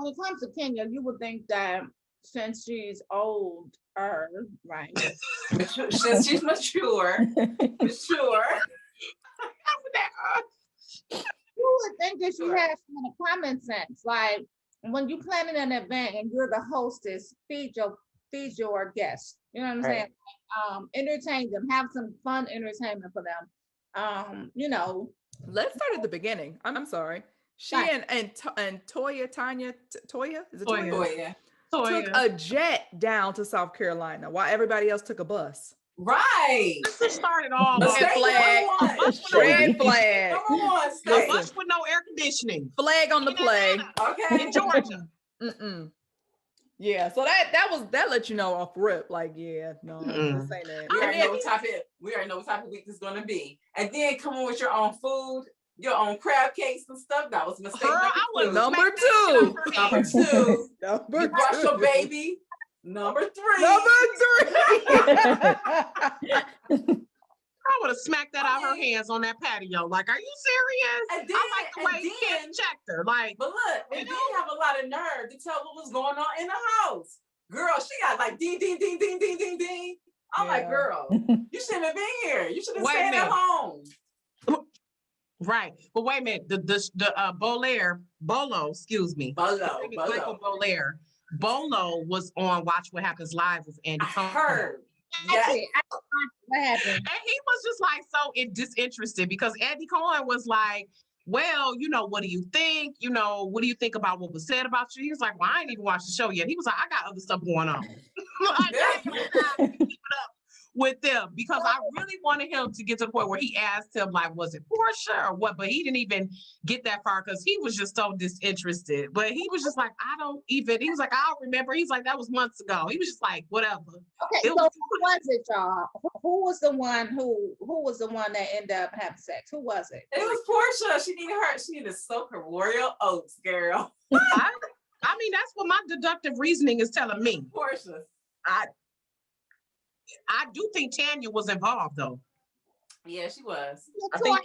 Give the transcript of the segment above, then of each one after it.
when it comes to Kenya, you would think that since she's older, right? Since she's mature. You would think that she has some common sense. Like when you planning an event and you're the hostess, feed your guests. You know what I'm saying? Entertain them, have some fun entertainment for them. Let's start at the beginning. I'm sorry. She and Toya is it Toya? Took a jet down to South Carolina while everybody else took a bus. Right. Let's just start it all. Red flag. Red flag. Come on, a bus with no air conditioning. Flag on the play. Okay. In Georgia. Yeah, so that let you know off rip, like, yeah, no, this ain't it. We already know what type of week this is gonna be. And then come on with your own food, your own crab cakes and stuff. That was a mistake. Number two. You brush your baby. Number three. I would have smacked that out her hands on that patio. Like, are you serious? And then, I like the way you can't check her. Like, but look, and then have a lot of nerve to tell what was going on in the house. Girl, she got like ding, ding, ding, ding, ding, ding, ding. I'm like, girl, you shouldn't have been here. You should have stayed at home. Right. But wait a minute. Bolo, excuse me. Michael Bolaire. Bolo was on Watch What Happens Live with Andy Cohen. I heard. Yes. What happened? And he was just like so disinterested because Andy Cohen was like, well, what do you think? What do you think about what was said about you? He was like, well, I ain't even watched the show yet. He was like, I got other stuff going on. Keep it up with them because I really wanted him to get to the point where he asked him, like, was it Portia or what? But he didn't even get that far because he was just so disinterested. But he was just like, he was like, I'll remember. He's like, that was months ago. He was just like, whatever. Okay, so who was it, y'all? Who was the one that ended up having sex? Who was it? It was Portia. She needed to soak her royal oats, girl. I mean, that's what my deductive reasoning is telling me. Portia. I do think Tanya was involved, though. Yeah, she was. I think,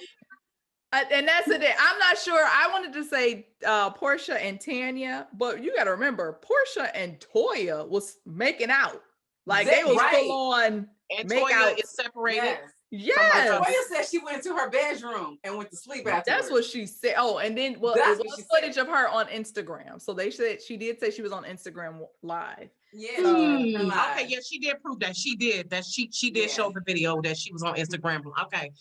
and that's it. I'm not sure. I wanted to say Portia and Tanya, but you got to remember, Portia and Toya was making out. Like they was full on and make Toya out. is separated. Yes. Toya said she went into her bedroom and went to sleep afterwards. That's what she said. Oh, and then it was footage of her on Instagram. So they said she did say she was on Instagram Live. Yeah. Okay. Yeah, she did prove that she did. That she did show the video that she was on Instagram. Okay.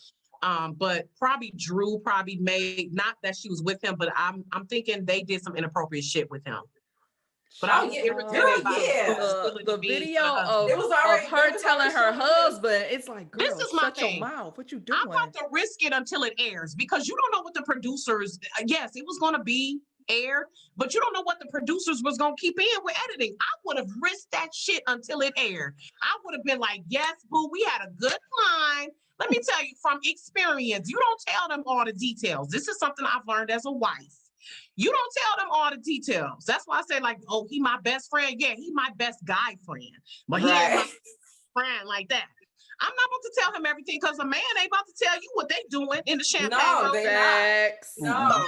But probably Drew made, not that she was with him, but I'm thinking they did some inappropriate shit with him. But I was irritated by the video of her telling her husband, it's like, girl, this is my thing. Your mouth. What you doing? I'm about to risk it until it airs because you don't know what the producers, yes, it was going to be aired, but you don't know what the producers was going to keep in with editing. I would have risked that shit until it aired. I would have been like, yes, boo, we had a good time. Let me tell you from experience, you don't tell them all the details. This is something I've learned as a wife. You don't tell them all the details. That's why I say, like, oh, he my best friend. Yeah, he my best guy friend. But he ain't my friend like that. I'm not about to tell him everything because a man ain't about to tell you what they doing in the champagne. No, they facts. No.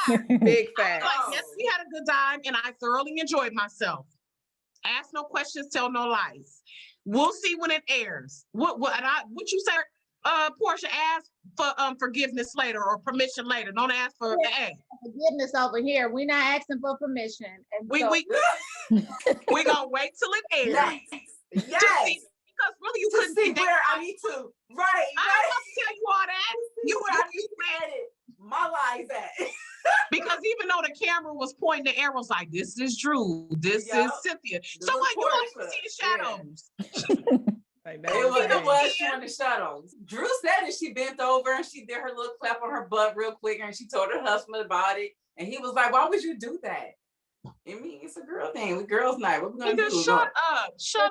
Facts. Big facts. Like, yes, we had a good time and I thoroughly enjoyed myself. Ask no questions, tell no lies. We'll see when it airs. What you say? Portia, ask for forgiveness later or permission later. Don't ask for forgiveness over here. We're not asking for permission. And we gonna wait till it airs. Yes. Because really you couldn't see where I need to. Right. I don't have to tell you all that. You edit my lies at. Because even though the camera was pointing the arrows like this is Drew, this is Cynthia. So like you don't even see the shadows. It was showing the shadows. Drew said that she bent over and she did her little clap on her butt real quick and she told her husband about it. And he was like, why would you do that? I mean, it's a girl thing. With girls' night. What we gonna do? Shut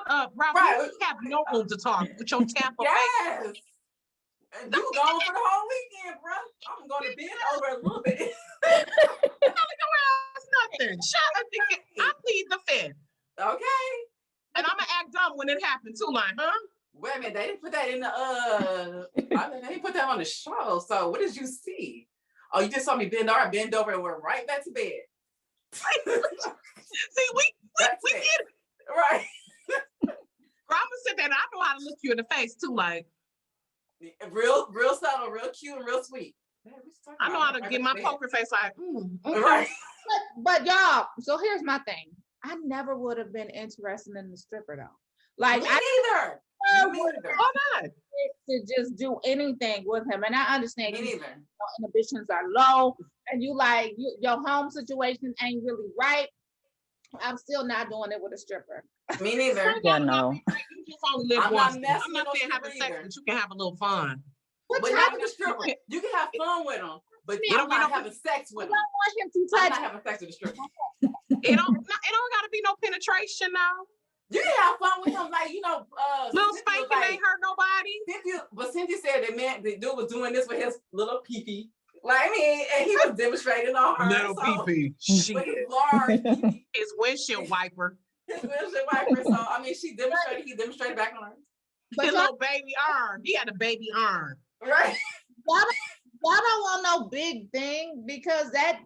up, Ralph. Right. You have no room to talk with your Tampa. Yes. And you gone for the whole weekend, bro. I'm gonna bend over a little bit. Nothing. Shut up. I plead the fifth. Okay. And I'm gonna act dumb when it happened too, like, huh? Wait a minute, they didn't put that in the they didn't put that on the show. So what did you see? Oh, you just saw me bend over and went right back to bed. See, we get it. Right. I'm gonna sit there and I know how to look you in the face too, like real subtle, real cute, and real sweet. I know how to get my poker face like, okay. Right. But y'all, so here's my thing. I never would have been interested in the stripper though. Like Me I neither. Why not? to just do anything with him. And I understand Me neither. inhibitions are low and your home situation ain't really right. I'm still not doing it with a stripper. Me neither. Yeah, no. You just only live once. I'm not saying no having sex, but you can have a little fun. What But type not of with a stripper. You can have fun with them, but you I'm not having sex with I them. don't want him to I'm touch not having sex with a stripper. It don't gotta be no penetration now. You can have fun with them, like Little spanking ain't hurt nobody. But Cynthia said the dude was doing this with his little pee-pee. Like, I mean, and he was demonstrating on her. Little pee-pee. With his large pee-pee. His windshield wiper. His windshield wiper. So, I mean, he demonstrated back on her. but His y'all, little baby arm. He had a baby arm. Right. y'all don't want no big thing because that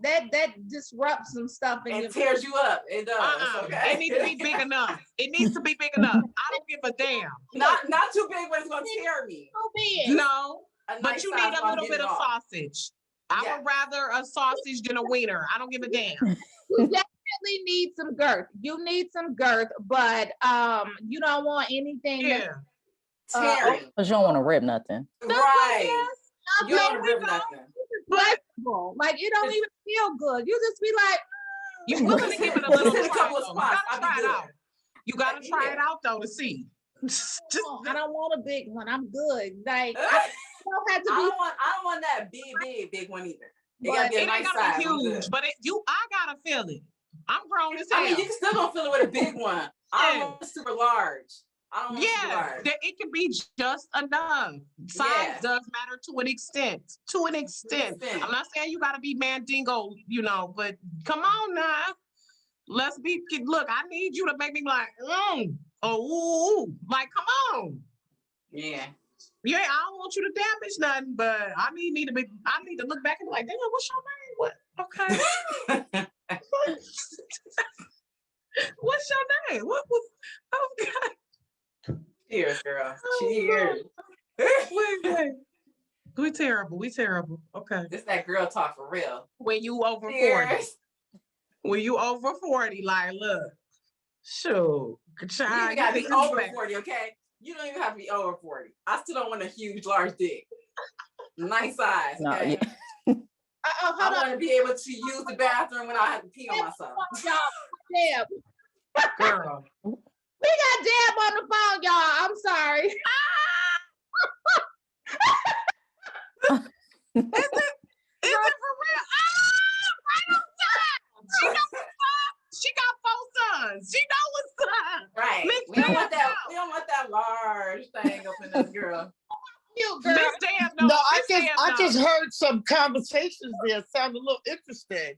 disrupts some stuff in And tears you up. It does. Okay. It needs to be big enough. It needs to be big enough. I don't give a damn. Not too big, but it's gonna tear me. so big. No, but you need a little bit of sausage. I would rather a sausage than a wiener. I don't give a damn. You definitely need some girth. You need some girth, but you don't want anything Yeah. Tearing. Because you don't want to rip nothing. Right. You don't want to rip nothing. flexible. Like it don't even feel good. You just be like, You want to give it a little Hit a try. couple of Though. You spots. gotta try it out. You gotta try it out though to see. I don't want a big one. I'm good. Like I don't have to be. I don't want that big one either. It But gotta be a It nice ain't gotta size. be huge, but I gotta feel it. I'm grown as hell. I mean, you can still gonna feel it with a big one. I don't want super large. I don't want super Yeah, large. it can be just enough. Size does matter to an extent. To an extent. I'm not saying you gotta be mandingo, but come on now. Let's be. Look, I need you to make me like, ooh, like, come on. Yeah. Yeah, I don't want you to damage nothing, but I need to look back and be like, damn, what's your name? What? Okay. What's your name? What was? Okay. Cheers, girl. Cheers. Wait. We terrible. Okay. This that girl talk for real. When you over 40. Cheers. When you over 40, like, look, shoot. You even gotta be over 40, okay? You don't even have to be over 40. I still don't want a huge, large dick. Nice size, okay? No, I want to be able to use the bathroom when I have to pee on myself. Deb. Girl. We got Deb on the phone, y'all. I'm sorry. Is it for real? Right on time. She knows what's up. She got 4 sons. She knows what's up. Right. We don't want that large thing up in this girl. Girl. Miss Deb, No, I just heard some conversations there sound a little interesting.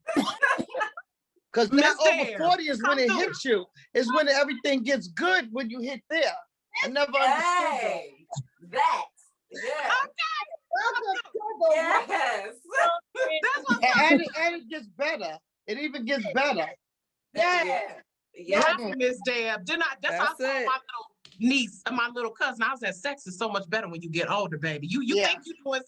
Because now over 40 is when it hits you. Is when everything gets good when you hit there. I never understood that. Yeah. Yes. and it gets better. It even gets better. Yeah. Miss Deb. That's how I told my little niece and my little cousin. I was at sex is so much better when you get older, baby. You think you doing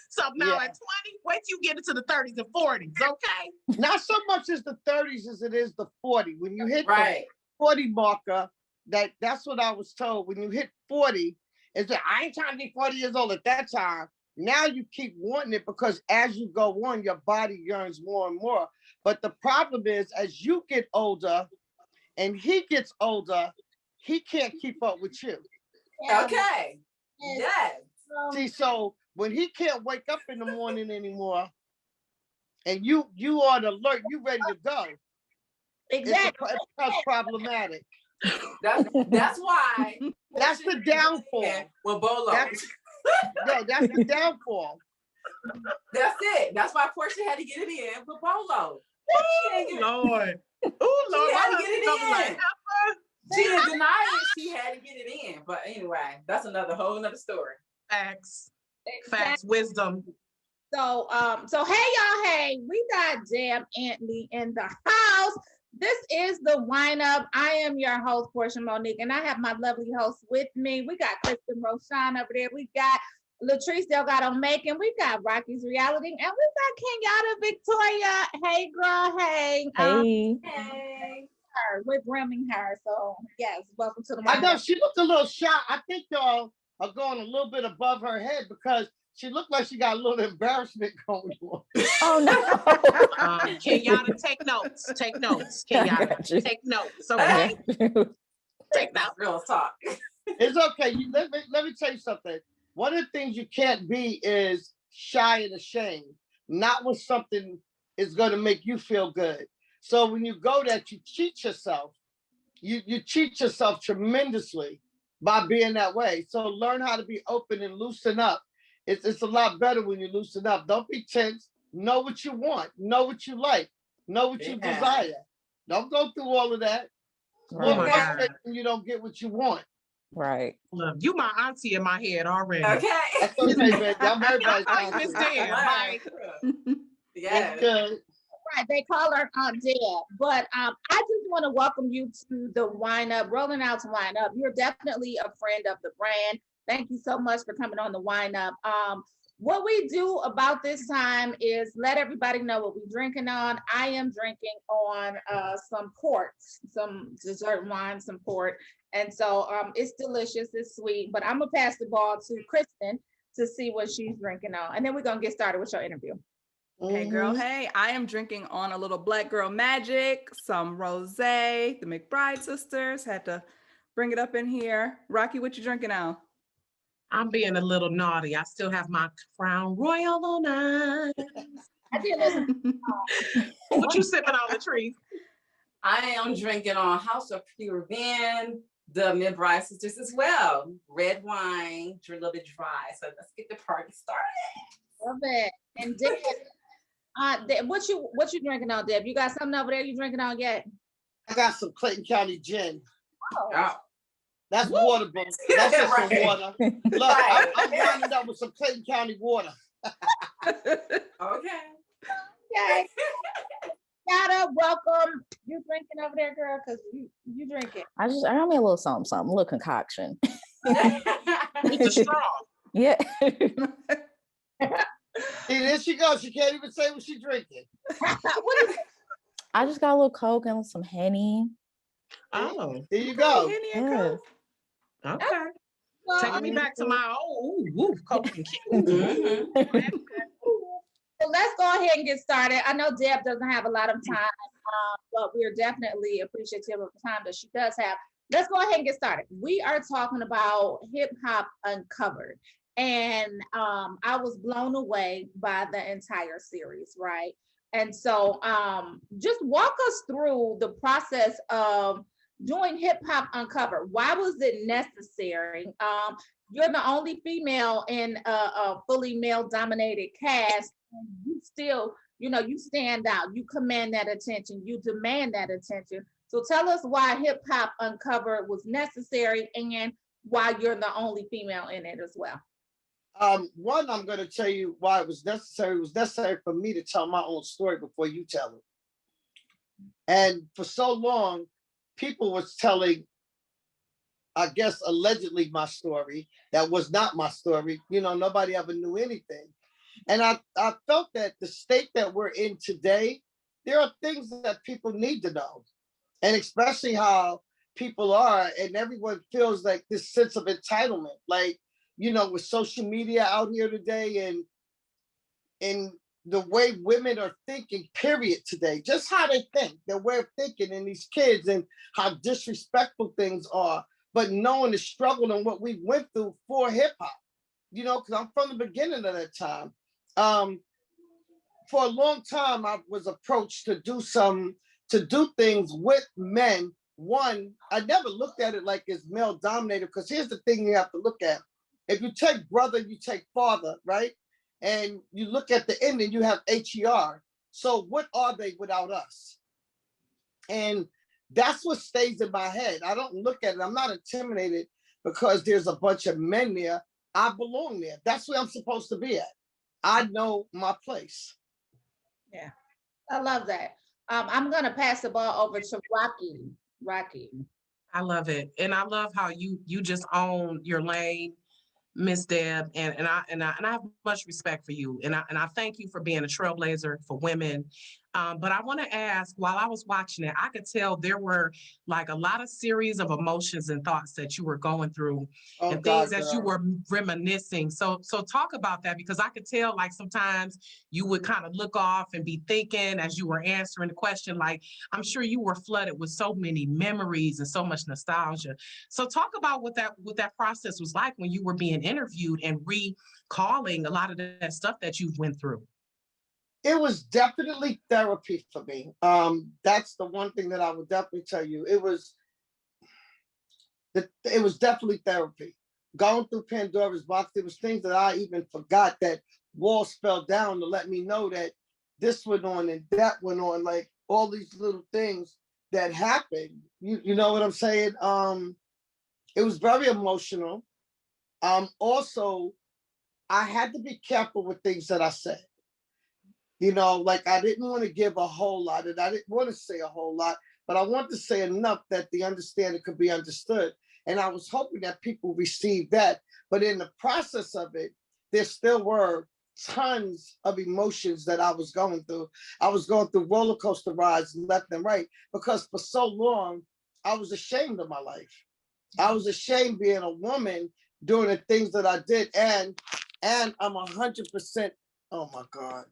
something now at 20? Wait till you get into the 30s and 40s, okay? Not so much as the 30s as it is the 40. When you hit the 40 marker, that's what I was told. When you hit 40, it's like, I ain't trying to be 40 years old at that time. Now you keep wanting it because as you go on, your body yearns more and more. But the problem is, as you get older and he gets older, he can't keep up with you. Okay. Yes. See, so when he can't wake up in the morning anymore, and you are alert, you ready to go. Exactly. It becomes problematic. That's why. That's the downfall. Well, Bolo. That's the downfall. That's it. That's why Portia had to get it in with Bolo. Lord. Oh, Lord. She had to get it in. She didn't deny it. She had to get it in. But anyway, that's whole nother story. Facts, wisdom. So hey y'all, hey, we got got Deb Antney in the house. This is the Wine Up. I am your host, Portia Monique, and I have my lovely hosts with me. We got Kristen Roshan over there. We got Latrice Delgado Macon. We got Rocki's Reality, and we got Kenyatta Victoria. Hey, girl. Hey. Hey. We're grooming her. So, yes, welcome to the Wine I know Up. she looked a little shy. I think y'all are going a little bit above her head because she looked like she got a little embarrassment going on. Oh no. Kenyatta, take notes. Take notes. Kenyatta, take notes. Okay. Take notes. Real talk. It's okay. Let me tell you something. One of the things you can't be is shy and ashamed. Not when something is going to make you feel good. So when you go that, you cheat yourself. You cheat yourself tremendously by being that way. So learn how to be open and loosen up. It's a lot better when you loosen up. Don't be tense. Know what you want. Know what you like. Know what you desire. Don't go through all of that. Right. You don't get what you want. Right. Look, you my auntie in my head already. Okay. That's okay, baby. I'm everybody's I miss auntie. Deb. Bye. Yeah. It's good. Right, they call her Aunt Deb. But I just want to welcome you to the Wine Up, rolling out to Wine Up. You're definitely a friend of the brand. Thank you so much for coming on the Wine Up. What we do about this time is let everybody know what we're drinking on. I am drinking on some port, some dessert wine, some port. And so it's delicious, it's sweet, but I'm gonna pass the ball to Kristen to see what she's drinking on. And then we're gonna get started with your interview. Hey girl, hey, I am drinking on a little Black Girl Magic, some rosé, the McBride sisters, had to bring it up in here. Rocki, what you drinking now? I'm being a little naughty. I still have my Crown Royal on ice. I did listen. What you sipping on, Latrice? I am drinking on House of Pure Vin, the McBride sisters as well. Red wine, a little bit dry. So let's get the party started. Love it. And Deb, what you drinking on, Deb? You got something over there you drinking on yet? I got some Clayton County gin. Oh. That's water, bro. That's just Right. some water. Look, Right. I'm winding up with some Clayton County water. Okay. Okay. Yada, welcome. You drinking over there, girl? Because you drink it. I got me a little something, a little concoction. With the straw. Yeah. See, there she goes. She can't even say what she's drinking. What is it? I just got a little Coke and some Henny. Oh, There you go. Henny and Yeah. Coke. okay. Well, Taking me back to my Coke and Mhm. so let's go ahead and get started. I know Deb doesn't have a lot of time, but we're definitely appreciative of the time that she does have. Let's go ahead and get started. We are talking about Hip Hop Uncovered. And I was blown away by the entire series, right? And so just walk us through the process of doing Hip Hop Uncovered. Why was it necessary? You're the only female in a fully male-dominated cast. And you still, you stand out. You command that attention. You demand that attention. So tell us why Hip Hop Uncovered was necessary and why you're the only female in it as well. One, I'm going to tell you why it was necessary. It was necessary for me to tell my own story before you tell it. And for so long, people was telling, I guess, allegedly my story. That was not my story. Nobody ever knew anything. And I felt that the state that we're in today, there are things that people need to know. And especially how people are, and everyone feels like this sense of entitlement. Like, with social media out here today and the way women are thinking, period, today, just how they think, their way of thinking, and these kids and how disrespectful things are, but knowing the struggle and what we went through for hip hop, because I'm from the beginning of that time. For a long time, I was approached to do things with men. One, I never looked at it like it's male dominated, because here's the thing you have to look at. If you take brother, you take father, right? And you look at the ending, you have HER. So what are they without us? And that's what stays in my head. I don't look at it. I'm not intimidated because there's a bunch of men there. I belong there. That's where I'm supposed to be at. I know my place. Yeah. I love that. I'm gonna pass the ball over to Rocki. Rocki. I love it. And I love how you just own your lane, Miss Deb, and I have much respect for you, and I thank you for being a trailblazer for women. But I want to ask, while I was watching it, I could tell there were like a lot of series of emotions and thoughts that you were going through, Oh and God, things that you were reminiscing. So talk about that, because I could tell like sometimes you would kind of look off and be thinking as you were answering the question. Like I'm sure you were flooded with so many memories and so much nostalgia. So talk about what that process was like when you were being interviewed and recalling a lot of that stuff that you went through. It was definitely therapy for me. That's the one thing that I would definitely tell you. It was definitely therapy. Going through Pandora's box, there was things that I even forgot, that walls fell down to let me know that this went on and that went on, like all these little things that happened. You know what I'm saying? It was very emotional. Also, I had to be careful with things that I said. You know, like I didn't want to give a whole lot, and I didn't want to say a whole lot, but I wanted to say enough that the understanding could be understood. And I was hoping that people received that. But in the process of it, there still were tons of emotions that I was going through. I was going through roller coaster rides left and right, because for so long, I was ashamed of my life. I was ashamed being a woman doing the things that I did. And I'm 100%, oh my God.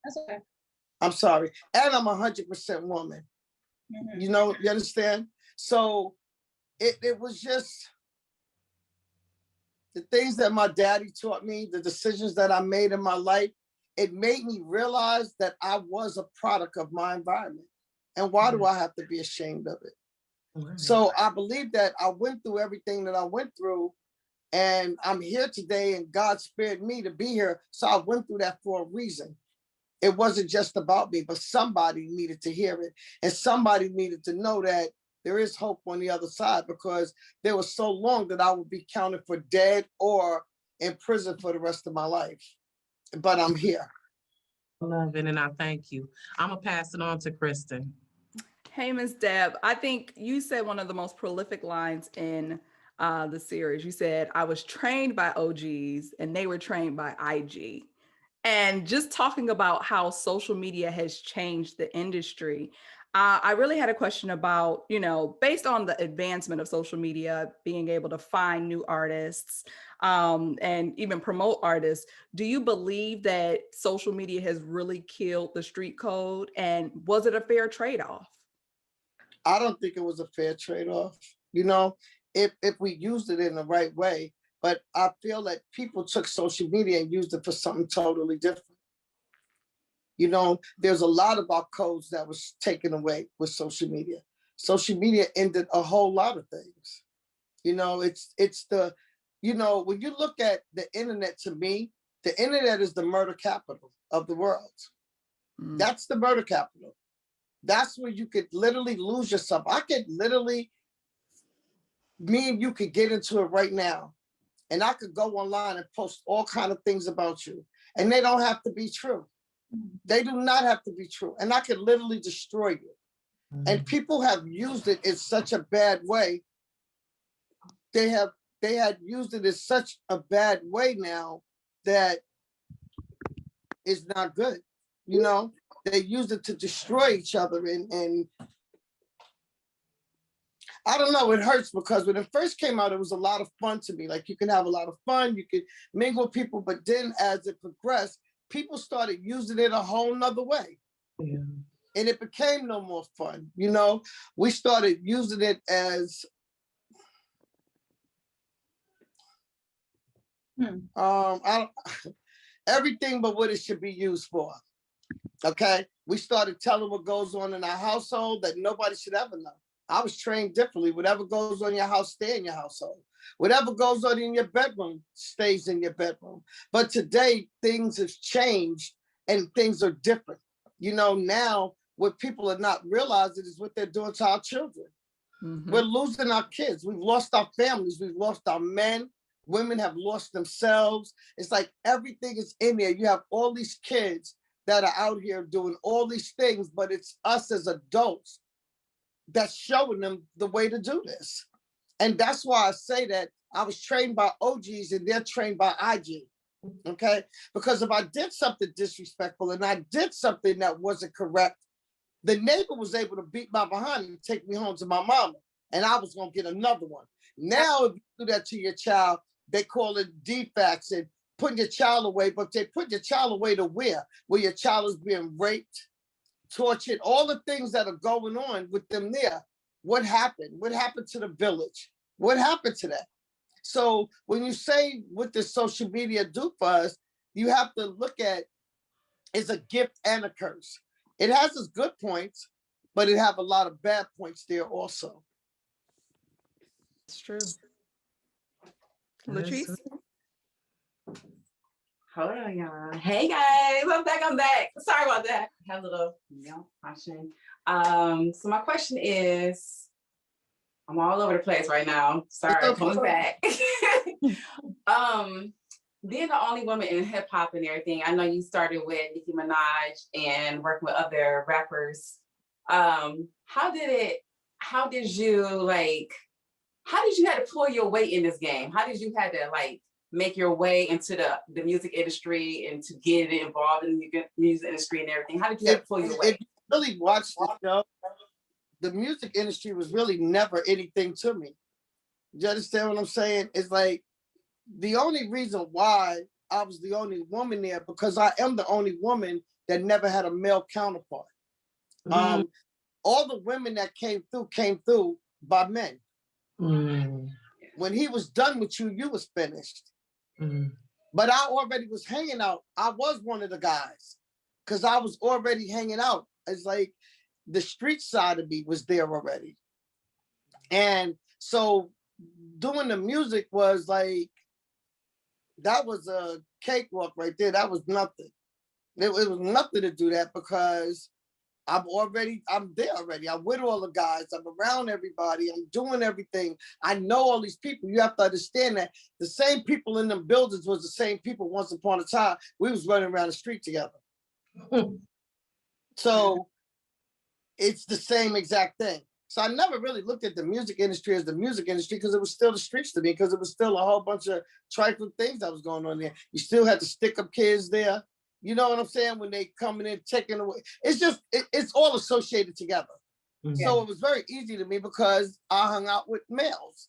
That's okay. I'm sorry. And I'm 100% woman. Mm-hmm. You know, you understand? So it was just the things that my daddy taught me, the decisions that I made in my life. It made me realize that I was a product of my environment. And why do I have to be ashamed of it? Right. So I believe that I went through everything that I went through, and I'm here today, and God spared me to be here. So I went through that for a reason. It wasn't just about me, but somebody needed to hear it. And somebody needed to know that there is hope on the other side, because there was so long that I would be counted for dead or in prison for the rest of my life. But I'm here. I love it, and I thank you. I'm going to pass it on to Kristen. Hey, Ms. Deb, I think you said one of the most prolific lines in the series. You said, I was trained by OGs and they were trained by IG. And just talking about how social media has changed the industry, I really had a question about, you know, based on the advancement of social media, being able to find new artists and even promote artists, do you believe that social media has really killed the street code? And was it a fair trade-off? I don't think it was a fair trade-off, you know, if we used it in the right way. But I feel that people took social media and used it for something totally different. You know, there's a lot of our codes that was taken away with social media. Social media ended a whole lot of things. You know, it's the, you know, when you look at the internet, to me, the internet is the murder capital of the world. Mm. That's the murder capital. That's where you could literally lose yourself. I could literally, me and you could get into it right now. And I could go online and post all kinds of things about you. And they don't have to be true. They do not have to be true. And I could literally destroy you. Mm-hmm. And people have used it in such a bad way. They had used it in such a bad way now that it's not good. You know, they used it to destroy each other. And I don't know, it hurts, because when it first came out, it was a lot of fun to me. Like, you can have a lot of fun, you could mingle with people, but then as it progressed, people started using it a whole nother way. Yeah. And it became no more fun. You know, we started using it as everything but what it should be used for. Okay. We started telling what goes on in our household that nobody should ever know. I was trained differently. Whatever goes on in your house, stay in your household. Whatever goes on in your bedroom stays in your bedroom. But today, things have changed and things are different. You know, now what people are not realizing is what they're doing to our children. Mm-hmm. We're losing our kids. We've lost our families. We've lost our men. Women have lost themselves. It's like everything is in there. You have all these kids that are out here doing all these things, but it's us as adults that's showing them the way to do this. And that's why I say that I was trained by OGs and they're trained by IG. Okay? Because if I did something disrespectful and I did something that wasn't correct, the neighbor was able to beat my behind and take me home to my mama. And I was going to get another one. Now, if you do that to your child, they call it defects and putting your child away, but they put your child away to where your child is being raped, tortured, all the things that are going on with them there. What happened? What happened to the village? What happened to that? So when you say what does social media do for us, you have to look at it's a gift and a curse. It has its good points, but it have a lot of bad points there also. It's true. Latrice? Hold on, y'all. Hey guys, I'm back. Sorry about that. I had a little malfunction. So my question is, I'm all over the place right now. Sorry, coming back. Being the only woman in hip hop and everything, I know you started with Nicki Minaj and working with other rappers. How did you have to pull your weight in this game? How did you have to make your way into the music industry and to get involved in the music industry and everything? How did you have to pull your weight? If you really watched the show, the music industry was really never anything to me. You understand what I'm saying? It's like the only reason why I was the only woman there because I am the only woman that never had a male counterpart. Mm-hmm. All the women that came through by men. Mm-hmm. When he was done with you, you was finished. Mm-hmm. But I already was hanging out. I was one of the guys because I was already hanging out. It's like the street side of me was there already. And so doing the music was like, that was a cakewalk right there. That was nothing. It was nothing to do that because I'm there already. I'm with all the guys. I'm around everybody. I'm doing everything. I know all these people. You have to understand that the same people in them buildings was the same people once upon a time. We was running around the street together. So it's the same exact thing. So I never really looked at the music industry as the music industry because it was still the streets to me, because it was still a whole bunch of trifling things that was going on there. You still had to stick up kids there. You know what I'm saying? When they coming in, taking away. It's just, it's all associated together. Mm-hmm. So it was very easy to me because I hung out with males.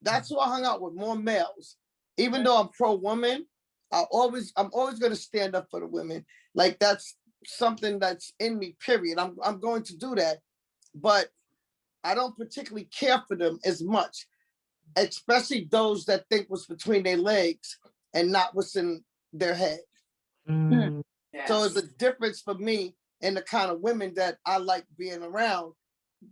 That's who I hung out with, more males. Even though I'm pro-woman, I'm always going to stand up for the women. Like that's something that's in me, period. I'm going to do that. But I don't particularly care for them as much, especially those that think what's between their legs and not what's in their head. Mm. Yes. So it's a difference for me in the kind of women that I like being around.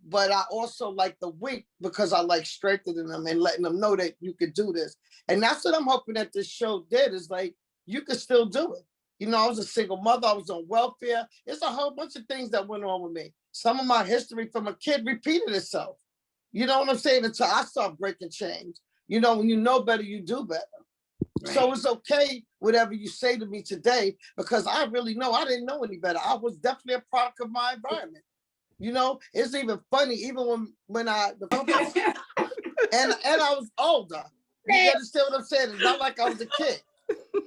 But I also like the weak because I like strengthening them and letting them know that you could do this. And that's what I'm hoping that this show did, is like, you could still do it. You know, I was a single mother. I was on welfare. It's a whole bunch of things that went on with me. Some of my history from a kid repeated itself. You know what I'm saying? Until I start breaking chains. You know, when you know better, you do better. Right. So it's okay, whatever you say to me today, because I really know I didn't know any better. I was definitely a product of my environment. You know, it's even funny, even when I and I was older. You understand what I'm saying? It's not like I was a kid.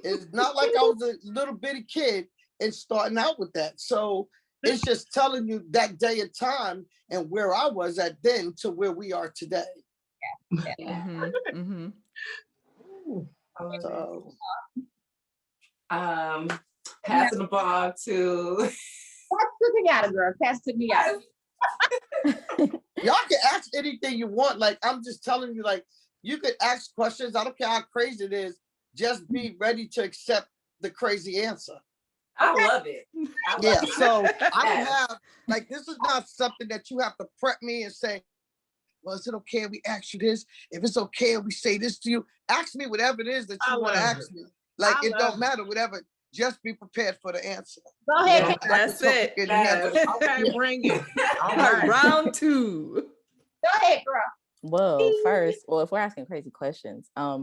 It's not like I was a little bitty kid and starting out with that. So it's just telling you that day and time and where I was at then to where we are today. Yeah. Mm-hmm. Mm-hmm. So, passing the ball to. Pass me out, girl. Pass me out. Y'all can ask anything you want. Like, I'm just telling you, like, you could ask questions. I don't care how crazy it is. Just be ready to accept the crazy answer. I love it. So I don't have, like, this is not something that you have to prep me and say, well, is it okay if we ask you this? If it's okay if we say this to you, ask me whatever it is that you want to ask me. Like, it don't matter, whatever. Just be prepared for the answer. Go ahead. Yeah, that's it. Okay, bring it. All right. Round 2. Go ahead, girl. Well, first, if we're asking crazy questions, I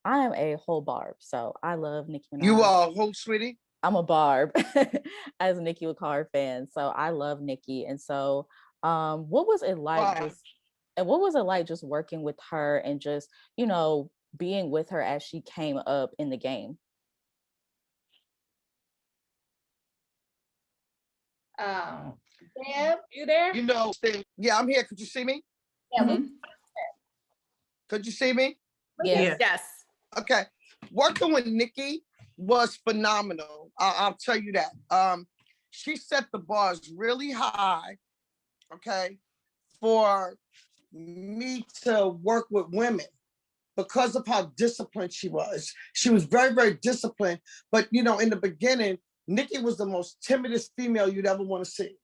am a whole barb, so I love Nicki Minaj. You are a whole, sweetie? I'm a Barb, as Nikki would call her fans. So I love Nikki. And so what was it like just working with her and just, you know, being with her as she came up in the game? Deb, you there? You know, yeah, I'm here. Could you see me? Yeah. Mm-hmm. Could you see me? Yes. Yes. Okay. Working with Nikki was phenomenal. I'll tell you that. She set the bars really high, okay, for me to work with women because of how disciplined she was. She was very, very disciplined. But, you know, in the beginning, Nikki was the most timidest female you'd ever want to see.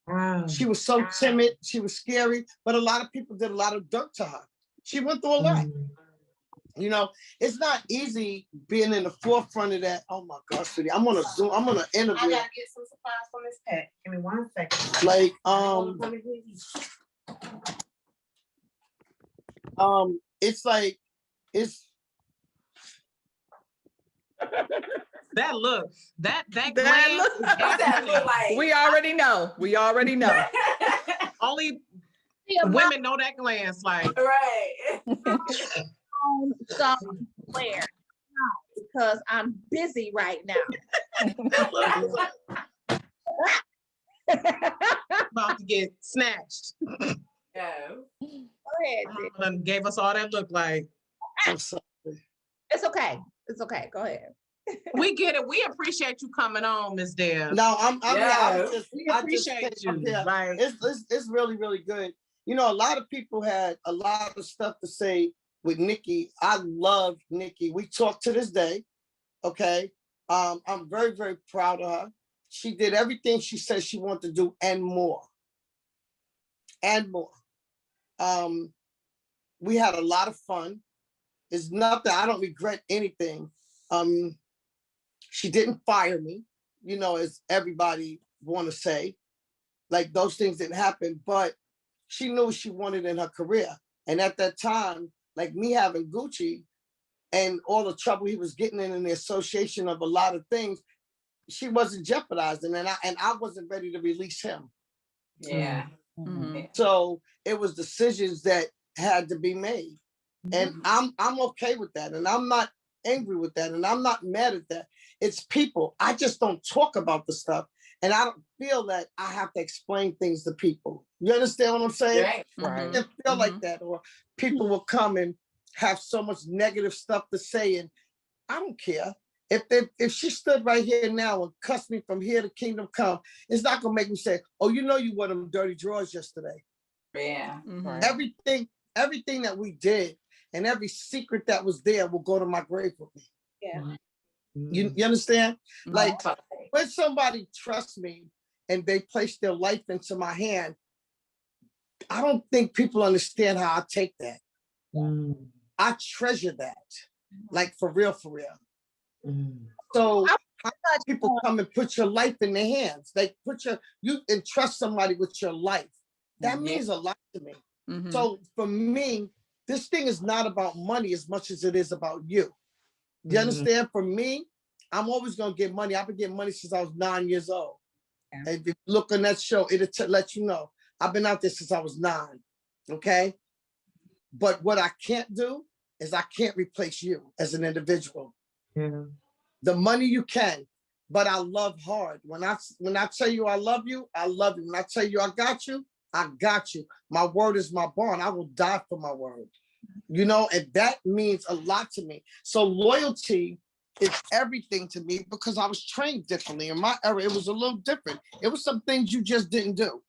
Wow. She was so timid. She was scary. But a lot of people did a lot of dirt to her. She went through a lot. You know, it's not easy being in the forefront of that. Oh my God, sweetie. I'm gonna Zoom. I'm gonna interview. I gotta get some supplies from this pack. Give me 1 second. Like, it's like, it's that look, that That glance look, is everything. Like, we already know. We already know. Only women know that glance. Like, right. Somewhere because I'm busy right now. about to get snatched. Yeah. Go ahead, Dick. Done gave us all that look like. I'm sorry. It's okay. It's okay. Go ahead. We get it. We appreciate you coming on, Miss Deb. No, I We appreciate you. Like, it's really, really good. You know, a lot of people had a lot of stuff to say with Nikki. I love Nikki. We talk to this day. Okay. I'm very, very proud of her. She did everything she said she wanted to do and more. And more. We had a lot of fun. It's nothing, I don't regret anything. She didn't fire me, you know, as everybody want to say. Like, those things didn't happen, but she knew what she wanted in her career. And at that time, like me having Gucci and all the trouble he was getting in the association of a lot of things, she wasn't jeopardizing, and I wasn't ready to release him. Yeah. Mm-hmm. So it was decisions that had to be made. And I'm okay with that. And I'm not angry with that. And I'm not mad at that. It's people. I just don't talk about the stuff. And I don't feel that I have to explain things to people. You understand what I'm saying? Right. I didn't feel like that. Or people will come and have so much negative stuff to say. And I don't care. If she stood right here now and cussed me from here to Kingdom Come, it's not gonna make me say, "Oh, you know you wore them dirty drawers yesterday." Yeah. Mm-hmm. Everything that we did and every secret that was there will go to my grave with me. Yeah. You understand? Mm-hmm. Like, when somebody trusts me and they place their life into my hand, I don't think people understand how I take that. I treasure that, like, for real, for real. So how people come and put your life in their hands? They you entrust somebody with your life. That means a lot to me. Mm-hmm. So for me, this thing is not about money as much as it is about you. You understand? For me, I'm always gonna get money. I've been getting money since I was 9 years old. And if you look on that show, it'll let you know. I've been out there since I was 9. Okay. But what I can't do is I can't replace you as an individual. The money you can, but I love hard. When I tell you I love you, I love you. When I tell you I got you, I got you. My word is my bond. I will die for my word. You know, and that means a lot to me. So loyalty is everything to me because I was trained differently. In my era, it was a little different. It was some things you just didn't do.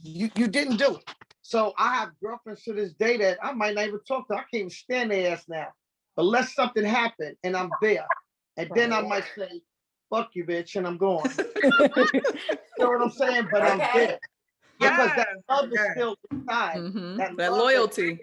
You didn't do it. So I have girlfriends to this day that I might not even talk to. I can't even stand their ass now. But let something happen and I'm there. And then I might say, "Fuck you, bitch," and I'm gone. You know what I'm saying? But I'm there. Because that love is still inside. Mm-hmm. That loyalty.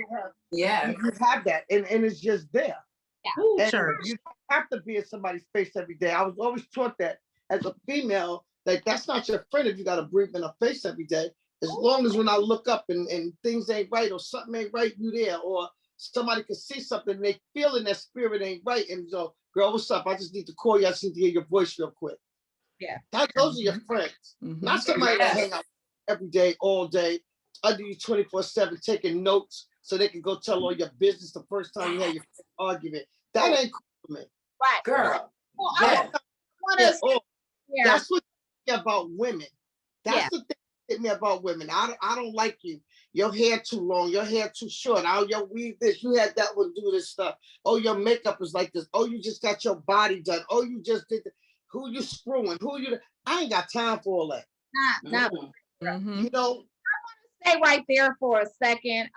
You have that. And it's just there. Yeah. And you don't have to be in somebody's face every day. I was always taught that as a female, like, that's not your friend if you got to breathe in her face every day. As long as when I look up and things ain't right or something ain't right, you there. Or somebody can see something, they feel in their spirit ain't right. And so girl, what's up? I just need to call you. I just need to hear your voice real quick. Yeah. Those are your friends. Not somebody that hang out every day, all day, under you 24/7, taking notes so they can go tell all your business the first time you had your argument. That ain't cool for me. Right. Girl. Well, That's what about women. That's the thing that hit me about women. I don't like you. Your hair too long, your hair too short. Oh, your weave this, you had that one do this stuff. Oh, your makeup is like this. Oh, you just got your body done. Oh, you just did who you screwing, I ain't got time for all that. You know, stay right there for a second.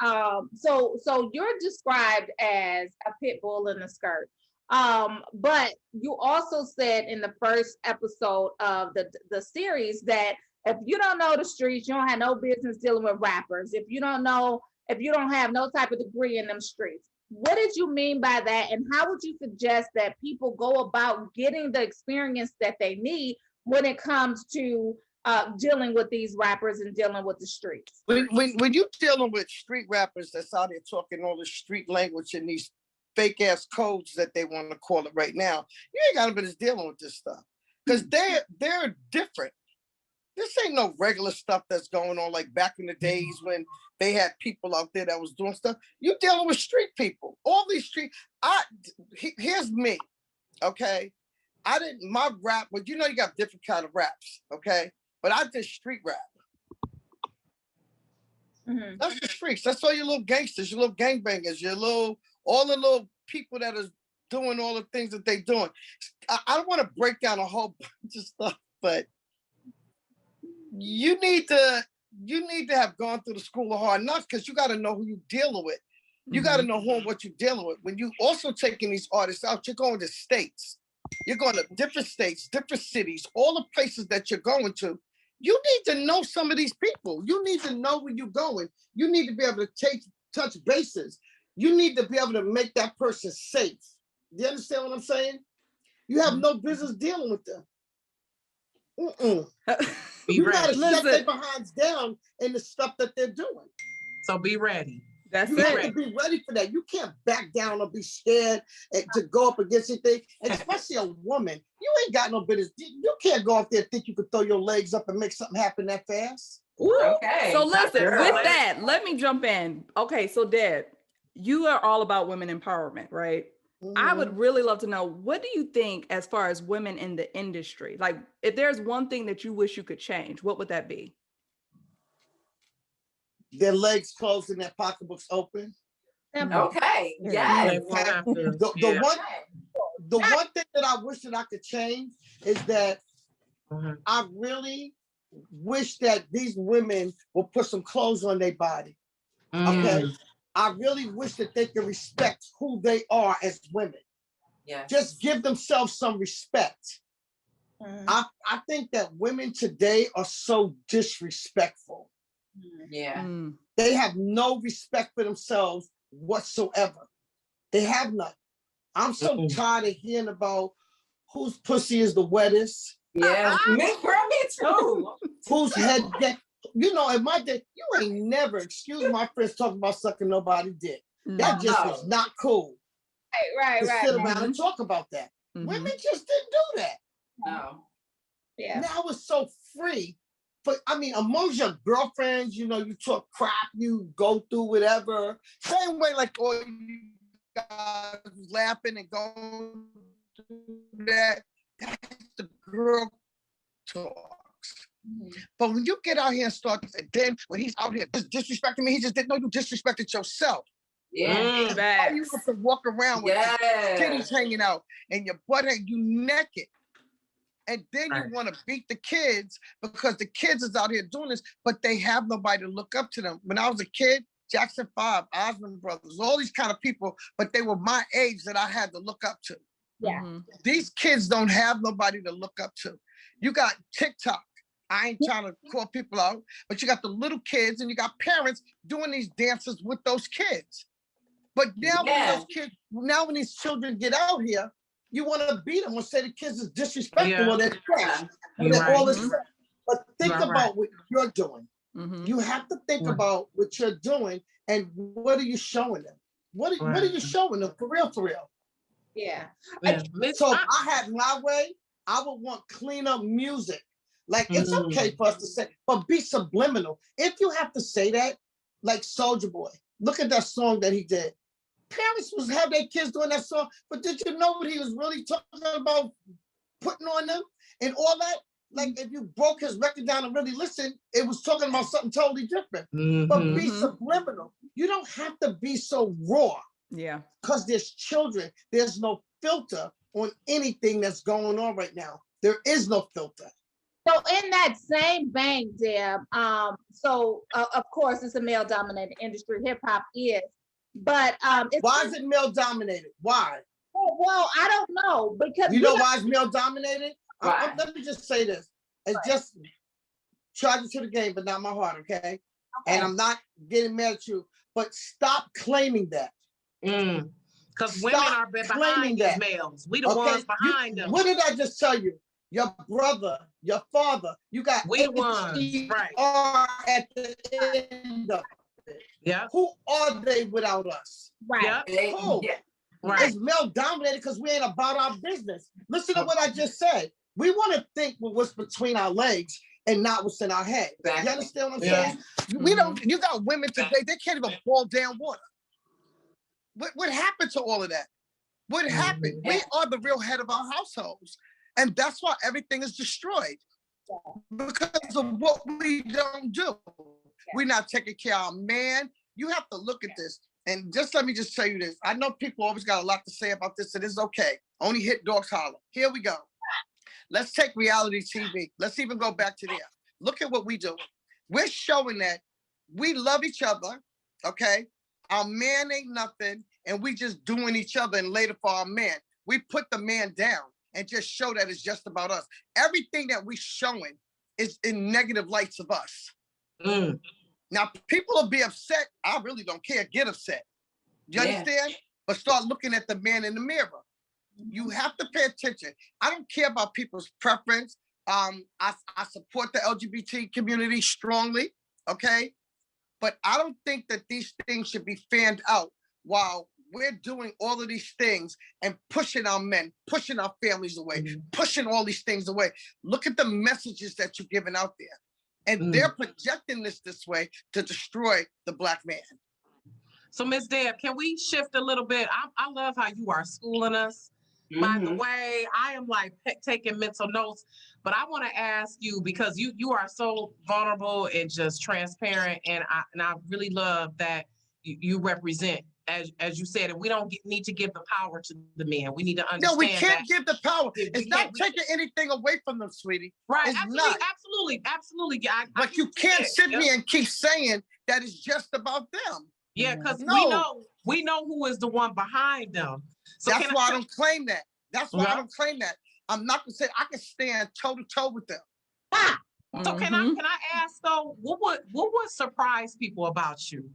So you're described as a pit bull in a skirt. But you also said in the first episode of the series that if you don't know the streets, you don't have no business dealing with rappers. If you don't have no type of degree in them streets. What did you mean by that? And how would you suggest that people go about getting the experience that they need when it comes to dealing with these rappers and dealing with the streets? When you're dealing with street rappers that's out here talking all the street language and these fake ass codes that they want to call it right now, you ain't got to be dealing with this stuff because they're different. This ain't no regular stuff that's going on like back in the days when they had people out there that was doing stuff. You're dealing with street people. All these street. Here's me, okay? My rap, but you know you got different kind of raps, okay? But I did street rap. That's the streets. That's all your little gangsters, your little gangbangers, all the little people that is doing all the things that they doing. I don't want to break down a whole bunch of stuff, but you need to have gone through the school of hard knocks because you got to know who you're dealing with. You got to know what you're dealing with. When you also taking these artists out, you're going to states. You're going to different states, different cities, all the places that you're going to. You need to know some of these people. You need to know where you're going. You need to be able to touch bases. You need to be able to make that person safe. Do you understand what I'm saying? You have no business dealing with them. You gotta shut their behinds down in the stuff that they're doing. So be ready. You have to be ready for that. You can't back down or be scared to go up against anything, and especially a woman. You ain't got no business. You can't go out there and think you can throw your legs up and make something happen that fast. Okay. So listen, with that, let me jump in. Okay, so Deb, you are all about women empowerment, right? I would really love to know, what do you think as far as women in the industry? Like, if there's one thing that you wish you could change, what would that be? Their legs closed and their pocketbooks open. Okay. Yes. The one thing that I wish that I could change is that I really wish that these women will put some clothes on their body. Okay. I really wish that they could respect who they are as women. Yeah. Just give themselves some respect. I think that women today are so disrespectful. Yeah. They have no respect for themselves whatsoever. They have none. I'm so tired of hearing about whose pussy is the wettest. Yeah. Me too. Whose head get. You know, in my day, you ain't never, excuse my friends talking about sucking nobody dick. That just was not cool. Right. Sit around and talk about that. Women just didn't do that. No. Yeah. Now it's so free. But I mean, amongst your girlfriends, you know, you talk crap, you go through whatever. Same way like all you guys laughing and going through that. That's the girl talk. But when you get out here and start, then when he's out here disrespecting me, he just didn't know you disrespected yourself. Yeah. Why you have to walk around with your titties hanging out and your butt you naked. And then you want to beat the kids because the kids is out here doing this, but they have nobody to look up to them. When I was a kid, Jackson 5, Osmond Brothers, all these kind of people, but they were my age that I had to look up to. Yeah. These kids don't have nobody to look up to. You got TikTok. I ain't trying to call people out, but you got the little kids and you got parents doing these dances with those kids. But now when these children get out here, you want to beat them or say the kids is disrespectful or they're trash. All this stuff. But think about what you're doing. You have to think about what you're doing and what are you showing them? What are you showing them for real? Yeah. So if I had my way, I would want cleaner music. Like, it's okay for us to say, but be subliminal. If you have to say that, like Soulja Boy, look at that song that he did. Parents was have their kids doing that song, but did you know what he was really talking about putting on them and all that? Like, if you broke his record down and really listen, it was talking about something totally different. But be subliminal. You don't have to be so raw. Yeah. Because there's children. There's no filter on anything that's going on right now. There is no filter. So in that same vein, Deb, so of course it's a male-dominated industry, hip-hop is, but why is it male-dominated? Why? Well, I don't know, because you know why it's male-dominated? Let me just say this. It's just charging to the game, but not my heart, okay? And I'm not getting mad at you, but stop claiming that. Because women are behind these males. We the ones behind them. What did I just tell you? Your brother, your father, you got we the ones, right? Are at the end of it. Yeah. Who are they without us? Right. Who? Yeah. Right. It's male dominated because we ain't about our business. Listen to what I just said. We want to think what's between our legs and not what's in our head. Exactly. You understand what I'm saying? We don't. You got women today, they can't even boil down water. What happened to all of that? What happened? We are the real head of our households. And that's why everything is destroyed. Because of what we don't do. We're not taking care of our man. You have to look at this. And just let me just tell you this. I know people always got a lot to say about this, and it's okay. Only hit dogs holler. Here we go. Let's take reality TV. Let's even go back to there. Look at what we do. We're showing that we love each other, okay? Our man ain't nothing, and we just doing each other and later for our man. We put the man down and just show that it's just about us. Everything that we showing is in negative lights of us. Now, people will be upset. I really don't care. Get upset. You understand? But start looking at the man in the mirror. You have to pay attention. I don't care about people's preference. I support the LGBT community strongly, okay? But I don't think that these things should be fanned out while we're doing all of these things and pushing our men, pushing our families away, pushing all these things away. Look at the messages that you're giving out there. And they're projecting this way to destroy the Black man. So, Ms. Deb, can we shift a little bit? I love how you are schooling us. By the way, I am like taking mental notes, but I want to ask you, because you are so vulnerable and just transparent, and I really love that you represent, as you said, and we don't need to give the power to the men. We need to understand. No, we can't give the power. It's not taking anything away from them, sweetie. Right? It's absolutely. But you can't sit here and keep saying that it's just about them. Yeah, because we know who is the one behind them. So that's why I don't claim that. That's why I don't claim that. I'm not gonna say I can stand toe to toe with them. So can I ask though, what would surprise people about you?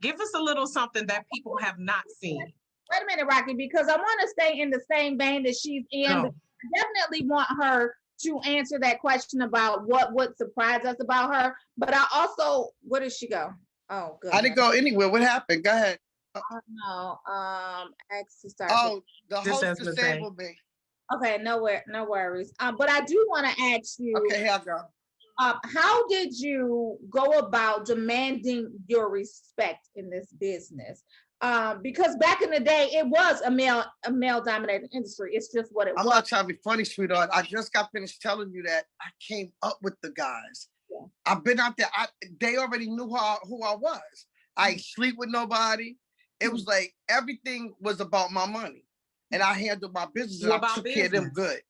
Give us a little something that people have not seen. Wait a minute, Rocki, because I want to stay in the same vein that she's in. I definitely want her to answer that question about what would surprise us about her. But I also, where did she go? Oh, good. I didn't go anywhere. What happened? Go ahead. No, to start. Oh, the host disabled me. Okay, no worries. But I do want to ask you. Okay, here I go. How did you go about demanding your respect in this business? Because back in the day, it was a male-dominated industry. It's just what it was. I'm not trying to be funny, sweetheart. I just got finished telling you that I came up with the guys. Yeah. I've been out there. They already knew who I was. I ain't sleep with nobody. It was like everything was about my money, and I handled my business. And I took care of them good.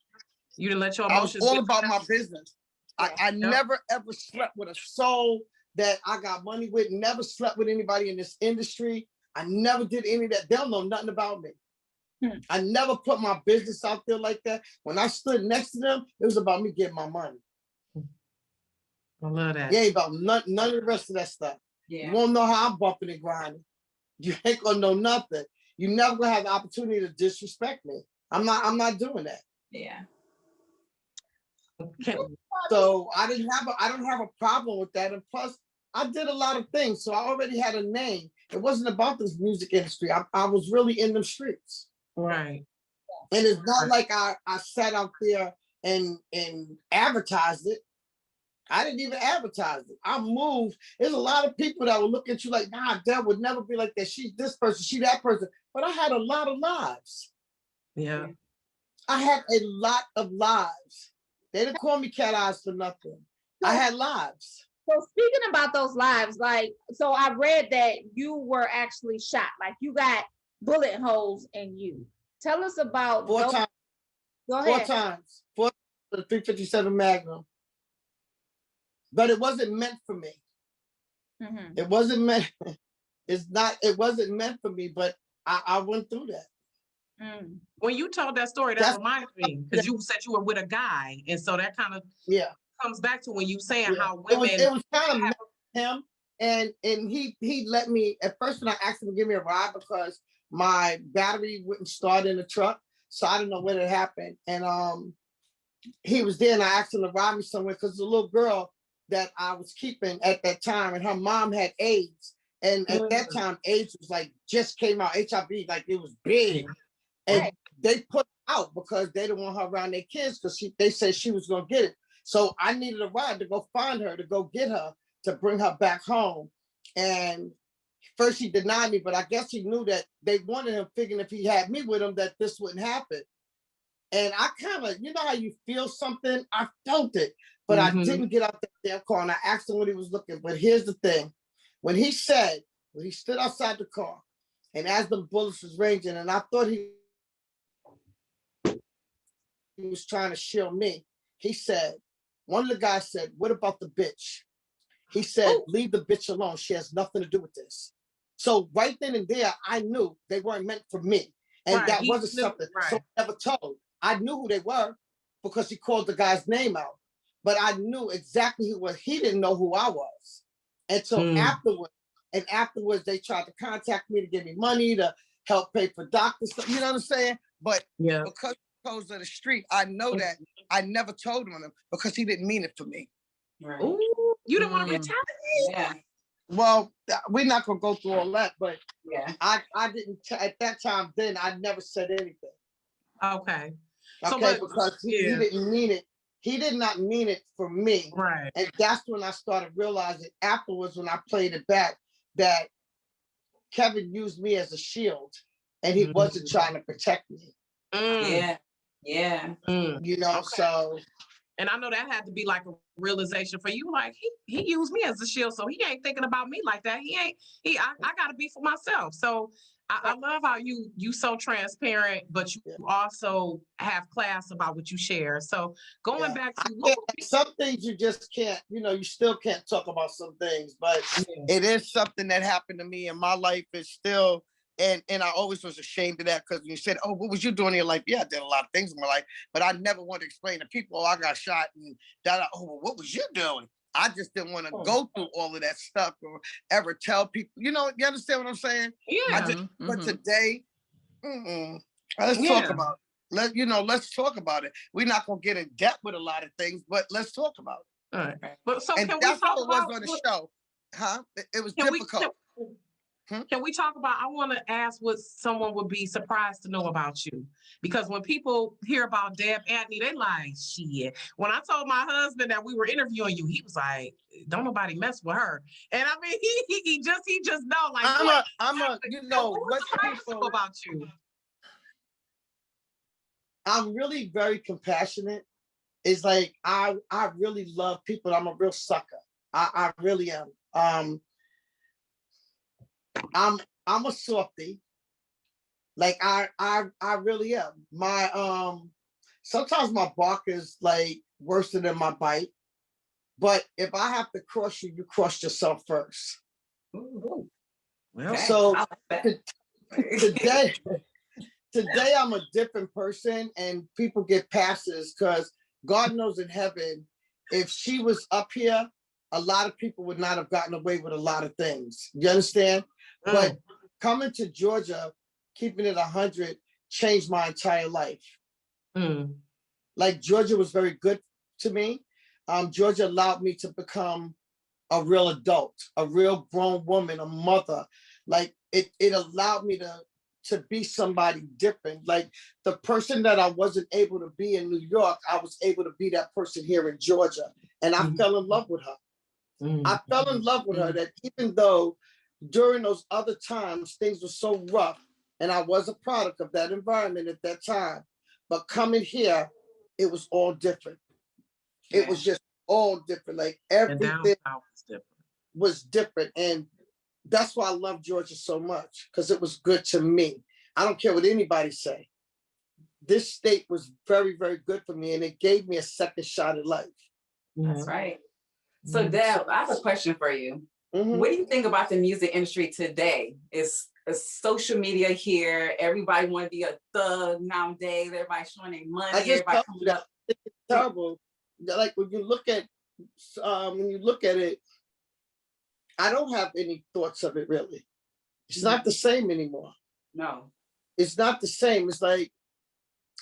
You didn't let your emotions. I was all about my business. I never ever slept with a soul that I got money with. Never slept with anybody in this industry. I never did any of that. They don't know nothing about me. I never put my business out there like that. When I stood next to them, it was about me getting my money. I love that. Yeah, about none of the rest of that stuff. Yeah. You won't know how I'm bumping and grinding. You ain't gonna know nothing. You never gonna have the opportunity to disrespect me. I'm not doing that. Yeah. Okay. So I don't have a problem with that. And plus, I did a lot of things, so I already had a name. It wasn't about this music industry. I was really in the streets. Right. And it's not like I sat out there and advertised it. I didn't even advertise it. I moved. There's a lot of people that will look at you like, nah, Deb would never be like that. She's this person, she that person. But I had a lot of lives. Yeah. I had a lot of lives. They didn't call me cat eyes for nothing. I had lives. So speaking about those lives, like, so I read that you were actually shot, like you got bullet holes in you. Tell us about 4 times. Go ahead. 4 times. 4 times for the 357 Magnum. But it wasn't meant for me. Mm-hmm. It wasn't meant. It wasn't meant for me, but I went through that. Mm. When you told that story, that reminds me, because you said you were with a guy, and so that kind of comes back to when you saying how women. It was kind of him, and he let me. At first, when I asked him to give me a ride because my battery wouldn't start in the truck, so I didn't know what had happened. And he was there, and I asked him to ride me somewhere because the little girl that I was keeping at that time, and her mom had AIDS, and at that time, AIDS was like just came out. HIV, like it was big. And they put her out because they didn't want her around their kids because they said she was going to get it. So I needed a ride to go find her, to go get her, to bring her back home. And first he denied me, but I guess he knew that they wanted him, figuring if he had me with him, that this wouldn't happen. And I kind of, you know how you feel something? I felt it, but I didn't get out that damn car. And I asked him what he was looking. But here's the thing. When he stood outside the car, and as the bullets was ranging, and I thought he was trying to shield me. He said, one of the guys said, what about the bitch? He said, leave the bitch alone. She has nothing to do with this. So right then and there, I knew they weren't meant for me. And that wasn't something so I never told. I knew who they were because he called the guy's name out. But I knew exactly who was. He didn't know who I was. And so afterwards, they tried to contact me to give me money to help pay for doctors. You know what I'm saying? But because of the street, I know that I never told him because he didn't mean it for me. Right. Ooh, you didn't want to retaliate? Yeah. Well, we're not gonna go through all that, but I didn't at that time. Then I never said anything. Okay. So, because he didn't mean it. He did not mean it for me. Right. And that's when I started realizing afterwards, when I played it back, that Kevin used me as a shield, and he wasn't trying to protect me. Yeah. You know, so. And I know that had to be like a realization for you. Like he used me as a shield, so he ain't thinking about me like that. I gotta be for myself. So I love how you so transparent, but you also have class about what you share. So going back to some things you just can't, you still can't talk about some things, but it is something that happened to me in my life. Is still. And I always was ashamed of that because you said, oh, what was you doing in your life? Yeah, I did a lot of things in my life, but I never wanted to explain to people, oh, I got shot and that. Oh, well, what was you doing? I just didn't want to go through all of that stuff or ever tell people, you understand what I'm saying? Yeah. But today, let's talk about it. Let's talk about it. We're not going to get in depth with a lot of things, but let's talk about it. All right. But so and can that's we talk what about was on the show. Huh? It was difficult. Can we talk about, I want to ask what someone would be surprised to know about you. Because when people hear about Deb Antney, they like, shit. When I told my husband that we were interviewing you, he was like, don't nobody mess with her. And I mean, he just know, like, what's people about you? I'm really very compassionate. It's like, I really love people. I'm a real sucker. I really am. I'm a softie. Like I really am. My sometimes my bark is like worse than my bite. But if I have to cross you, you cross yourself first. Ooh. Well, so today I'm a different person, and people get passes because God knows in heaven, if she was up here, a lot of people would not have gotten away with a lot of things. You understand? But coming to Georgia, keeping it 100, changed my entire life. Like Georgia was very good to me. Georgia allowed me to become a real adult, a real grown woman, a mother. Like it allowed me to to be somebody different. Like the person that I wasn't able to be in New York, I was able to be that person here in Georgia. And I fell in love with her. I fell in love with her, that even though during those other times, things were so rough, and I was a product of that environment at that time, but coming here, it was all different. It was just all different. Like everything was different. And that's why I love Georgia so much, because it was good to me. I don't care what anybody say. This state was very, very good for me, and it gave me a second shot at life. That's right. So Deb, I have a question for you. What do you think about the music industry today? Is social media here? Everybody want to be a thug nowadays. Everybody showing their money. Everybody coming up. It's terrible. Like when you look at it, I don't have any thoughts of it really. It's not the same anymore. No. It's not the same. It's like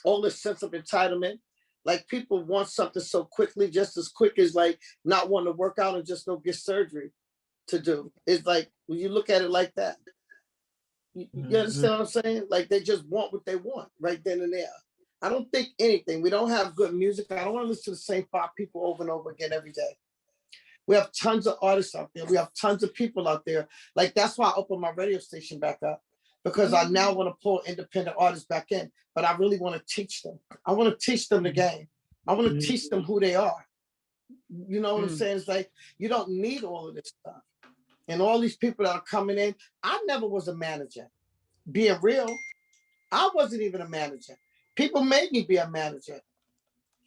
all this sense of entitlement. Like people want something so quickly, just as quick as like not wanting to work out and just go get surgery to do. It's like when you look at it like that. You understand what I'm saying? Like they just want what they want right then and there. I don't think anything. We don't have good music. I don't want to listen to the same 5 people over and over again every day. We have tons of artists out there. We have tons of people out there. Like that's why I opened my radio station back up, because I now want to pull independent artists back in, but I really want to teach them. I want to teach them the game. I want to teach them who they are. You know what I'm saying? It's like, you don't need all of this stuff. And all these people that are coming in, I never was a manager. Being real, I wasn't even a manager. People made me be a manager.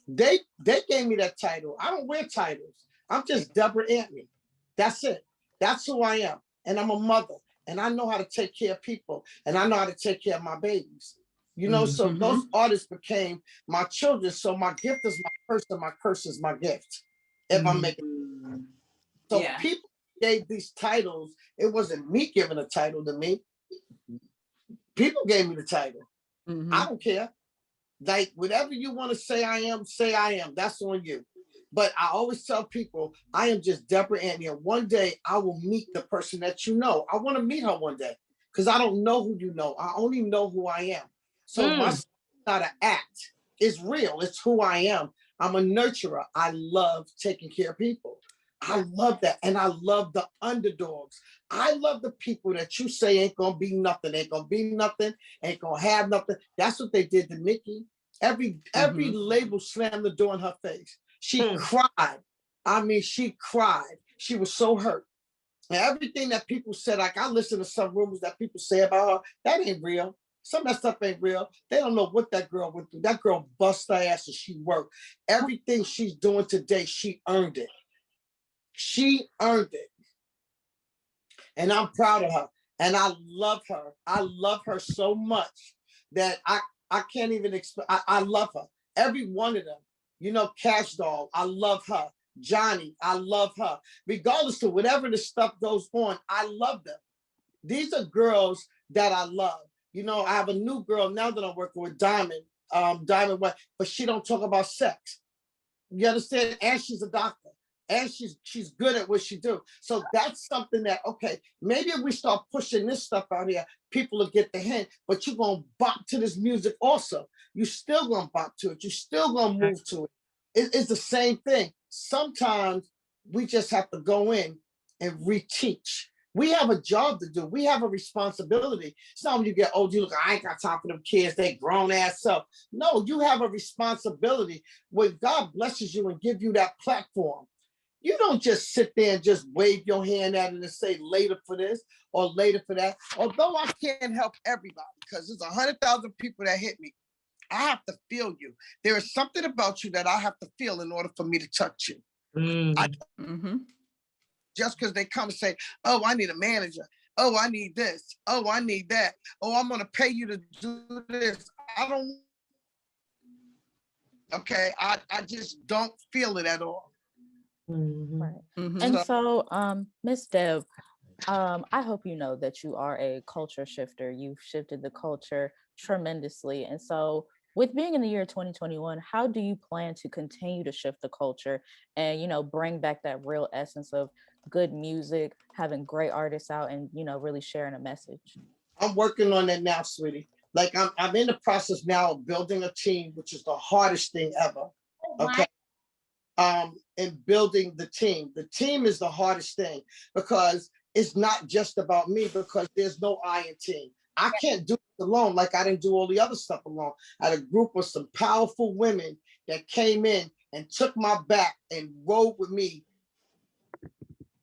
They gave me that title. I don't wear titles. I'm just Deborah Antney. That's it. That's who I am. And I'm a mother. And I know how to take care of people. And I know how to take care of my babies. You know, so those artists became my children. So my gift is my curse, and my curse is my gift. If I'm making so people gave these titles. It wasn't me giving a title to me. People gave me the title. I don't care. Like whatever you want to say I am, say I am. That's on you. But I always tell people, I am just Deborah Antney. And one day I will meet the person that you know. I want to meet her one day, because I don't know who you know. I only know who I am. So my not an act. It's real. It's who I am. I'm a nurturer. I love taking care of people. I love that. And I love the underdogs. I love the people that you say ain't gonna be nothing, ain't gonna be nothing, ain't gonna have nothing. That's what they did to Nikki. Every label slammed the door in her face. She cried. I mean, she cried. She was so hurt. And everything that people said, like I listen to some rumors that people say about her, that ain't real. Some of that stuff ain't real. They don't know what that girl went through. That girl bust her ass and she worked. Everything she's doing today, she earned it. She earned it. And I'm proud of her. And I love her. I love her so much that I can't even explain. I love her. Every one of them. You know, Cash Doll, I love her. Johnny, I love her. Regardless of whatever the stuff goes on, I love them. These are girls that I love. You know, I have a new girl now that I'm working with, Diamond White, but she don't talk about sex. You understand? And she's a doctor. And she's good at what she do. So that's something that, okay, maybe if we start pushing this stuff out here, people will get the hint, but you're going to bop to this music also. You still going to bop to it. You still going to move to it. It's the same thing. Sometimes we just have to go in and reteach. We have a job to do. We have a responsibility. It's not when you get old, you look, I ain't got time for them kids. They grown ass up. No, you have a responsibility. When God blesses you and give you that platform, you don't just sit there and just wave your hand at it and say later for this or later for that. Although I can't help everybody, because there's 100,000 people that hit me. I have to feel you. There is something about you that I have to feel in order for me to touch you. Just because they come and say, oh, I need a manager. Oh, I need this. Oh, I need that. Oh, I'm going to pay you to do this. I don't. Okay, I just don't feel it at all. Right. And so, Miss Deb, I hope you know that you are a culture shifter. You've shifted the culture tremendously. And so with being in the year 2021, how do you plan to continue to shift the culture and, you know, bring back that real essence of good music, having great artists out and, you know, really sharing a message? I'm working on that now, sweetie. Like I'm in the process now of building a team, which is the hardest thing ever. Okay. And building the team. The team is the hardest thing because it's not just about me, because there's no I in team. I can't do it alone like I didn't do all the other stuff alone. I had a group of some powerful women that came in and took my back and rode with me.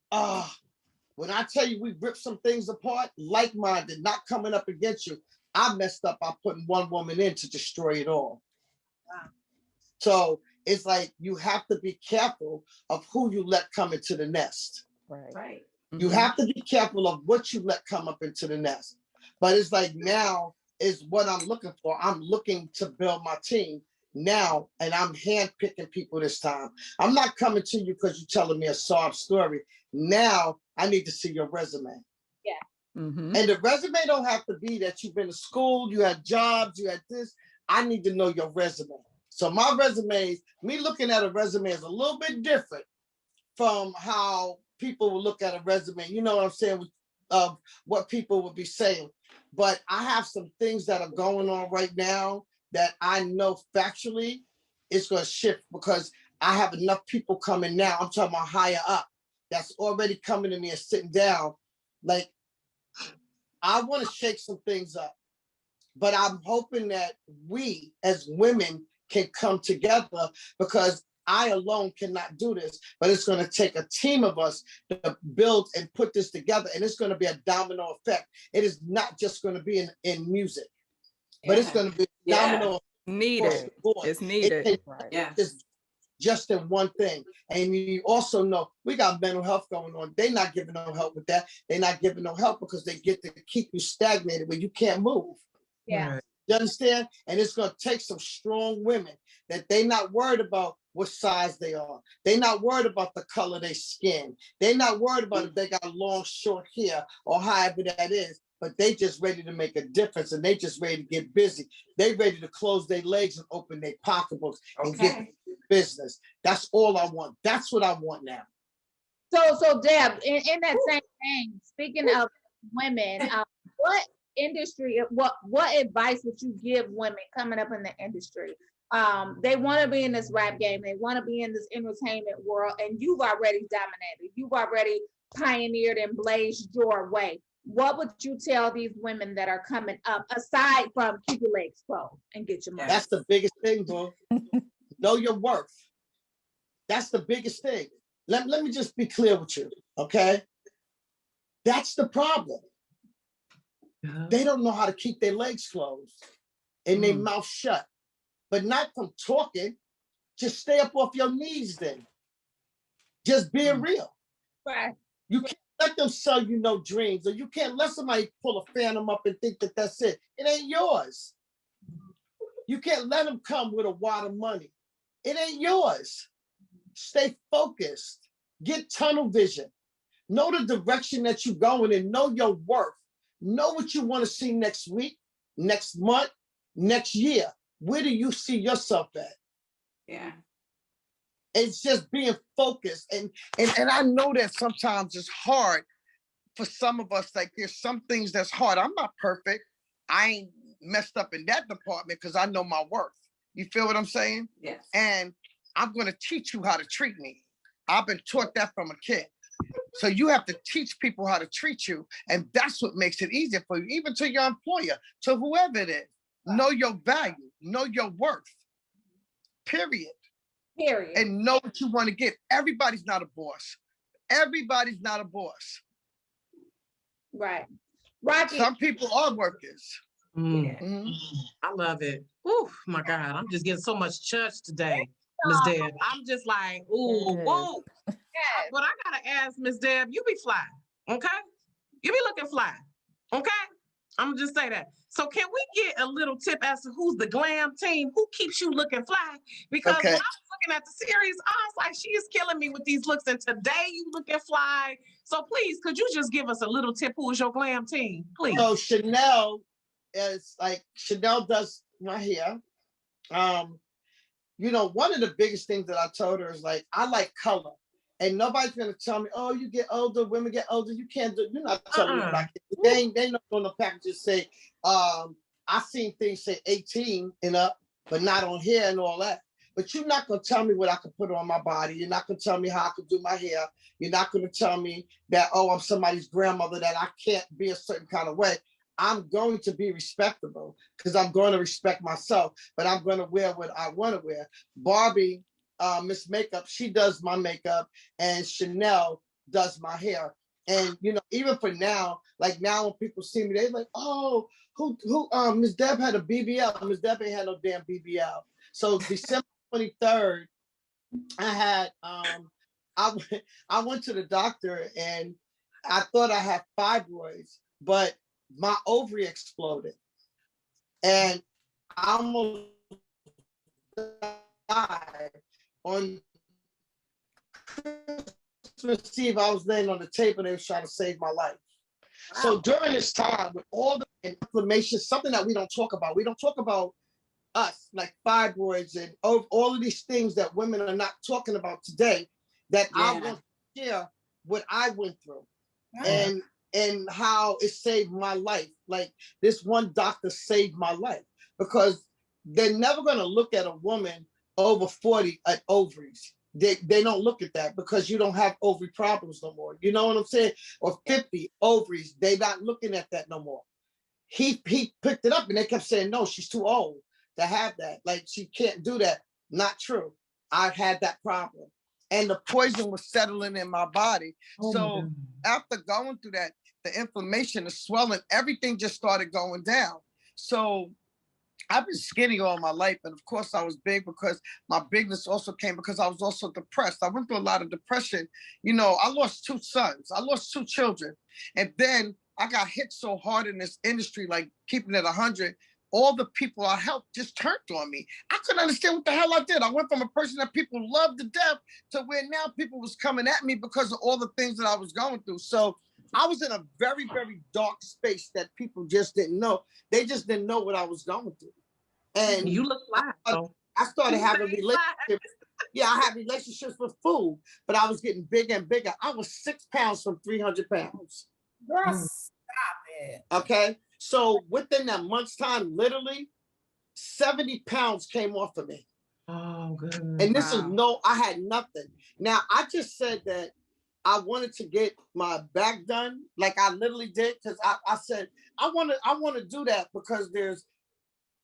When I tell you we ripped some things apart, like-minded, not coming up against you, I messed up by putting one woman in to destroy it all. Wow. So it's like you have to be careful of who you let come into the nest. Right. You have to be careful of what you let come up into the nest. But it's like now is what I'm looking for. I'm looking to build my team now, and I'm handpicking people this time. I'm not coming to you because you're telling me a sob story. Now I need to see your resume. Yeah. And the resume don't have to be that you've been to school, you had jobs, you had this. I need to know your resume. So my resumes, me looking at a resume is a little bit different from how people will look at a resume. You know what I'm saying? Of what people would be saying. But I have some things that are going on right now that I know factually it's going to shift because I have enough people coming now. I'm talking about higher up that's already coming to me and sitting down. Like, I want to shake some things up, but I'm hoping that we as women can come together because I alone cannot do this, but it's going to take a team of us to build and put this together. And it's going to be a domino effect. It is not just going to be in music, but it's going to be a domino effect. Needed. It's needed. It's just in one thing. And you also know we got mental health going on. They're not giving no help with that. They're not giving no help because they get to keep you stagnated where you can't move. Yeah. You understand? And it's going to take some strong women that they're not worried about what size they are. They're not worried about the color of their skin. They're not worried about if they got long, short hair or however that is, but they just ready to make a difference and they just ready to get busy. They ready to close their legs and open their pocketbooks and get business. That's all I want. That's what I want now. So Deb, in that same thing, speaking of women, what industry, what advice would you give women coming up in the industry? They want to be in this rap game, they want to be in this entertainment world, and you've already dominated, you've already pioneered and blazed your way. What would you tell these women that are coming up, aside from keep your legs closed and get your money? That's the biggest thing, bro. Know your worth. That's the biggest thing. Let me just be clear with you, okay? That's the problem. They don't know how to keep their legs closed and their mouth shut. But not from talking, just stay up off your knees then. Just being real. Right. You can't let them sell you no dreams, or you can't let somebody pull a phantom up and think that that's it. It ain't yours. You can't let them come with a wad of money. It ain't yours. Stay focused. Get tunnel vision. Know the direction that you're going and know your worth. Know what you want to see next week, next month, next year. Where do you see yourself at? Yeah. It's just being focused. And I know that sometimes it's hard for some of us. Like there's some things that's hard. I'm not perfect. I ain't messed up in that department because I know my worth. You feel what I'm saying? Yes. And I'm going to teach you how to treat me. I've been taught that from a kid. So you have to teach people how to treat you. And that's what makes it easier for you, even to your employer, to whoever it is. Know your value, know your worth, period. And know what you want to get. Everybody's not a boss. Everybody's not a boss. Right. Rocki. Some people are workers. I love it. Oh my God, I'm just getting so much church today, Miss Deb. I'm just like, ooh, whoa. But I gotta ask Miss Deb, you be fly, okay? You be looking fly, okay? I'm gonna just say that. So can we get a little tip as to who's the glam team? Who keeps you looking fly? Because when I was looking at the series, I was like, she is killing me with these looks. And today you looking fly. So please, could you just give us a little tip? Who is your glam team, please? So Chanel does my hair. You know, one of the biggest things that I told her is like, I like color. And nobody's gonna tell me, oh, you get older, women get older, you can't do, you're not telling me what I can do. they know on the packages say, I seen things say 18 and up, but not on hair and all that. But you're not gonna tell me what I can put on my body. You're not gonna tell me how I can do my hair. You're not gonna tell me that, oh, I'm somebody's grandmother, that I can't be a certain kind of way. I'm going to be respectable because I'm going to respect myself, but I'm going to wear what I want to wear. Barbie, Miss Makeup, she does my makeup, and Chanel does my hair. And you know, even for now, like now when people see me, they're like, "Oh, who? Miss Deb had a BBL. Miss Deb ain't had no damn BBL." So December 23rd, I had I went to the doctor and I thought I had fibroids, but my ovary exploded, and I almost died on Christmas Eve. I was laying on the table and they was trying to save my life. Wow. So during this time, with all the inflammation, something that we don't talk about us, like fibroids and all of these things that women are not talking about today, that I want to share what I went through. Yeah. And how it saved my life. Like this one doctor saved my life, because they're never going to look at a woman over 40 at ovaries. They don't look at that because you don't have ovary problems no more. You know what I'm saying? Or 50 ovaries, they're not looking at that no more. He picked it up and they kept saying, no, she's too old to have that. Like she can't do that. Not true. I had that problem. And the poison was settling in my body. So after going through that, the inflammation, the swelling, everything just started going down. So I've been skinny all my life. And of course I was big because my bigness also came because I was also depressed. I went through a lot of depression. You know, I lost 2 sons. I lost 2 children. And then I got hit so hard in this industry, like keeping it 100, all the people I helped just turned on me. I couldn't understand what the hell I did. I went from a person that people loved to death to where now people was coming at me because of all the things that I was going through. So I was in a very, very dark space that people just didn't know. They just didn't know what I was going through. And you look fly. I started having relationships. Yeah, I had relationships with food, but I was getting bigger and bigger. I was 6 pounds from 300 pounds. Girl, stop it. Okay. So within that month's time, literally 70 pounds came off of me. Oh, good. And this is I had nothing. Now, I just said that I wanted to get my back done, like I literally did, because I said, I want to do that because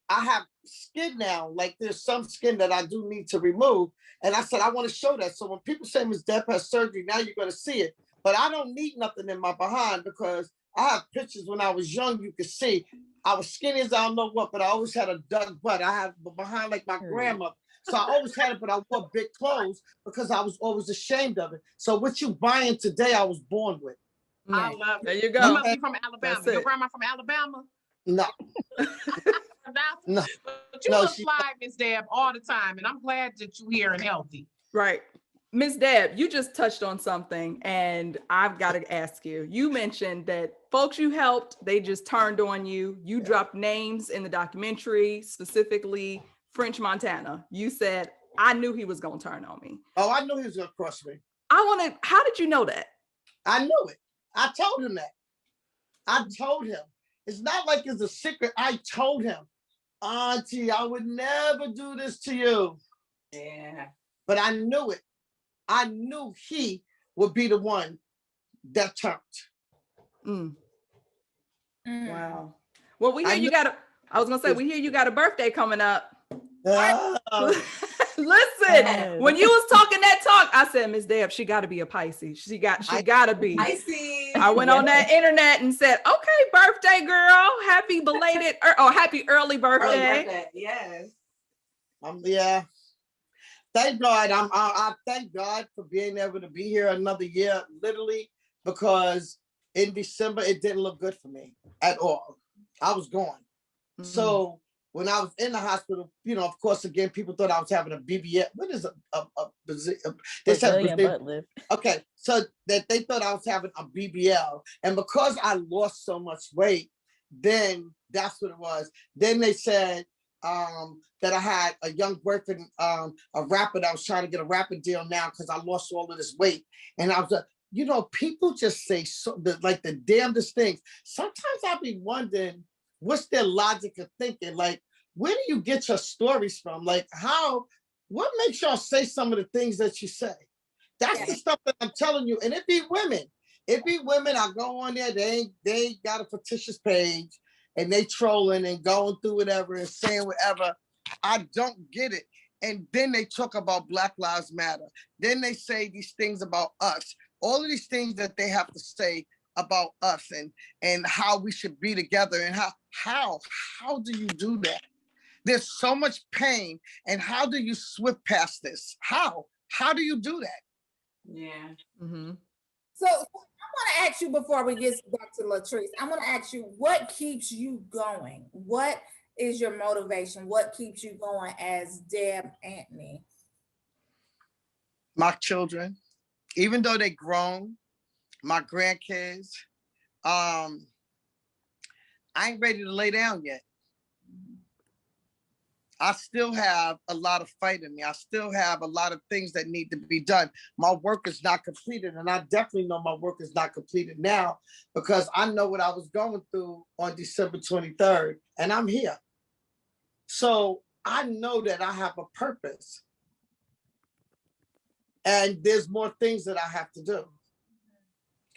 I have skin now, like there's some skin that I do need to remove. And I said, I want to show that. So when people say Ms. Deb has surgery, now you're going to see it. But I don't need nothing in my behind because I have pictures when I was young, you could see. I was skinny as I don't know what, but I always had a dug butt. I have behind like my grandma. So I always had it, but I wore big clothes because I was always ashamed of it. So what you buying today, I was born with. I love it. There you go. You must be from Alabama. Your grandma from Alabama? No. No. But you look fly, Miss Deb, all the time. And I'm glad that you're here and healthy. Right. Miss Deb, you just touched on something and I've got to ask you. You mentioned that folks you helped, they just turned on you. You dropped names in the documentary, specifically French Montana. You said, I knew he was going to turn on me. Oh, I knew he was going to crush me. How did you know that? I knew it. I told him that. I told him. It's not like it's a secret. I told him, Auntie, I would never do this to you. Yeah. But I knew it. I knew he would be the one that turned. Wow. Well, we hear we hear you got a birthday coming up. Listen, when you was talking that talk, I said, Miss Deb, she got to be a Pisces. She got to be. Pisces. I went on that internet and said, okay, birthday girl, happy belated or happy early birthday. Early birthday. Yes. Yeah. Thank God. I thank God for being able to be here another year, literally, because in December it didn't look good for me at all. I was gone. So when I was in the hospital, you know, of course, again, people thought I was having a BBL. What is they said butt lift. Okay, so that they thought I was having a BBL, and because I lost so much weight, then that's what it was. Then they said that I had a young boyfriend, a rapper that I was trying to get a rapper deal now because I lost all of this weight, and I was you know, people just say like the damnedest things. Sometimes I be wondering what's their logic of thinking. Like, where do you get your stories from? Like, what makes y'all say some of the things that you say? That's the stuff that I'm telling you. And it be women. I go on there, they got a fictitious page and they trolling and going through whatever and saying whatever. I don't get it. And then they talk about Black Lives Matter. Then they say these things about us. All of these things that they have to say about us and how we should be together and how do you do that? There's so much pain, and how do you swift past this? How do you do that? Yeah. Mm-hmm. So I want to ask you before we get back to Latrice, I want to ask you, what keeps you going? What is your motivation? What keeps you going as Deb Antney? My children, even though they grown, my grandkids, I ain't ready to lay down yet. I still have a lot of fight in me. I still have a lot of things that need to be done. My work is not completed, and I definitely know my work is not completed now because I know what I was going through on December 23rd, and I'm here. So I know that I have a purpose, and there's more things that I have to do,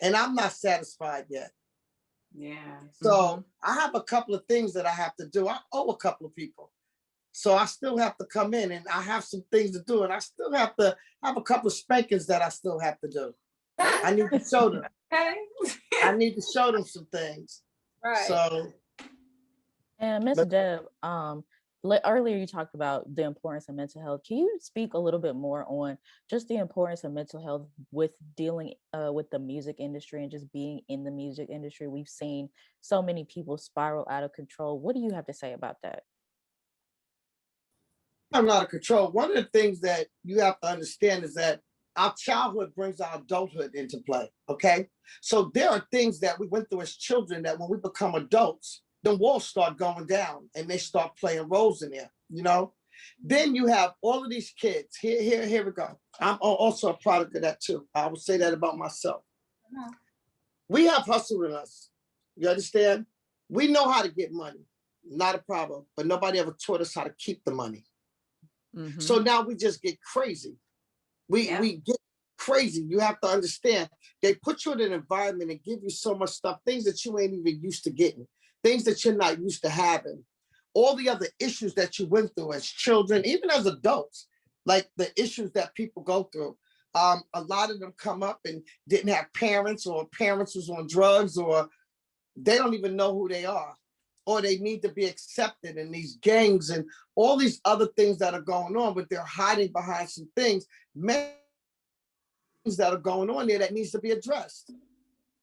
and I'm not satisfied yet. Yeah. So I have a couple of things that I have to do. I owe a couple of people. So I still have to come in and I have some things to do. And I still have to have a couple of spankings that I still have to do. I need to show them. I need to show them some things. Right. So. And Miss Deb, earlier you talked about the importance of mental health. Can you speak a little bit more on just the importance of mental health with dealing with the music industry and just being in the music industry? We've seen so many people spiral out of control. What do you have to say about that? I'm out of control. One of the things that you have to understand is that our childhood brings our adulthood into play, okay? So there are things that we went through as children that when we become adults, the walls start going down and they start playing roles in there, you know? Then you have all of these kids. Here we go. I'm also a product of that too. I would say that about myself. We have hustle in us. You understand? We know how to get money, not a problem, but nobody ever taught us how to keep the money. Mm-hmm. So now we just get crazy. We get crazy. You have to understand. They put you in an environment and give you so much stuff, things that you ain't even used to getting, things that you're not used to having. All the other issues that you went through as children, even as adults, like the issues that people go through. A lot of them come up and didn't have parents, or parents was on drugs, or they don't even know who they are, or they need to be accepted in these gangs and all these other things that are going on, but they're hiding behind some things, many things that are going on there that needs to be addressed.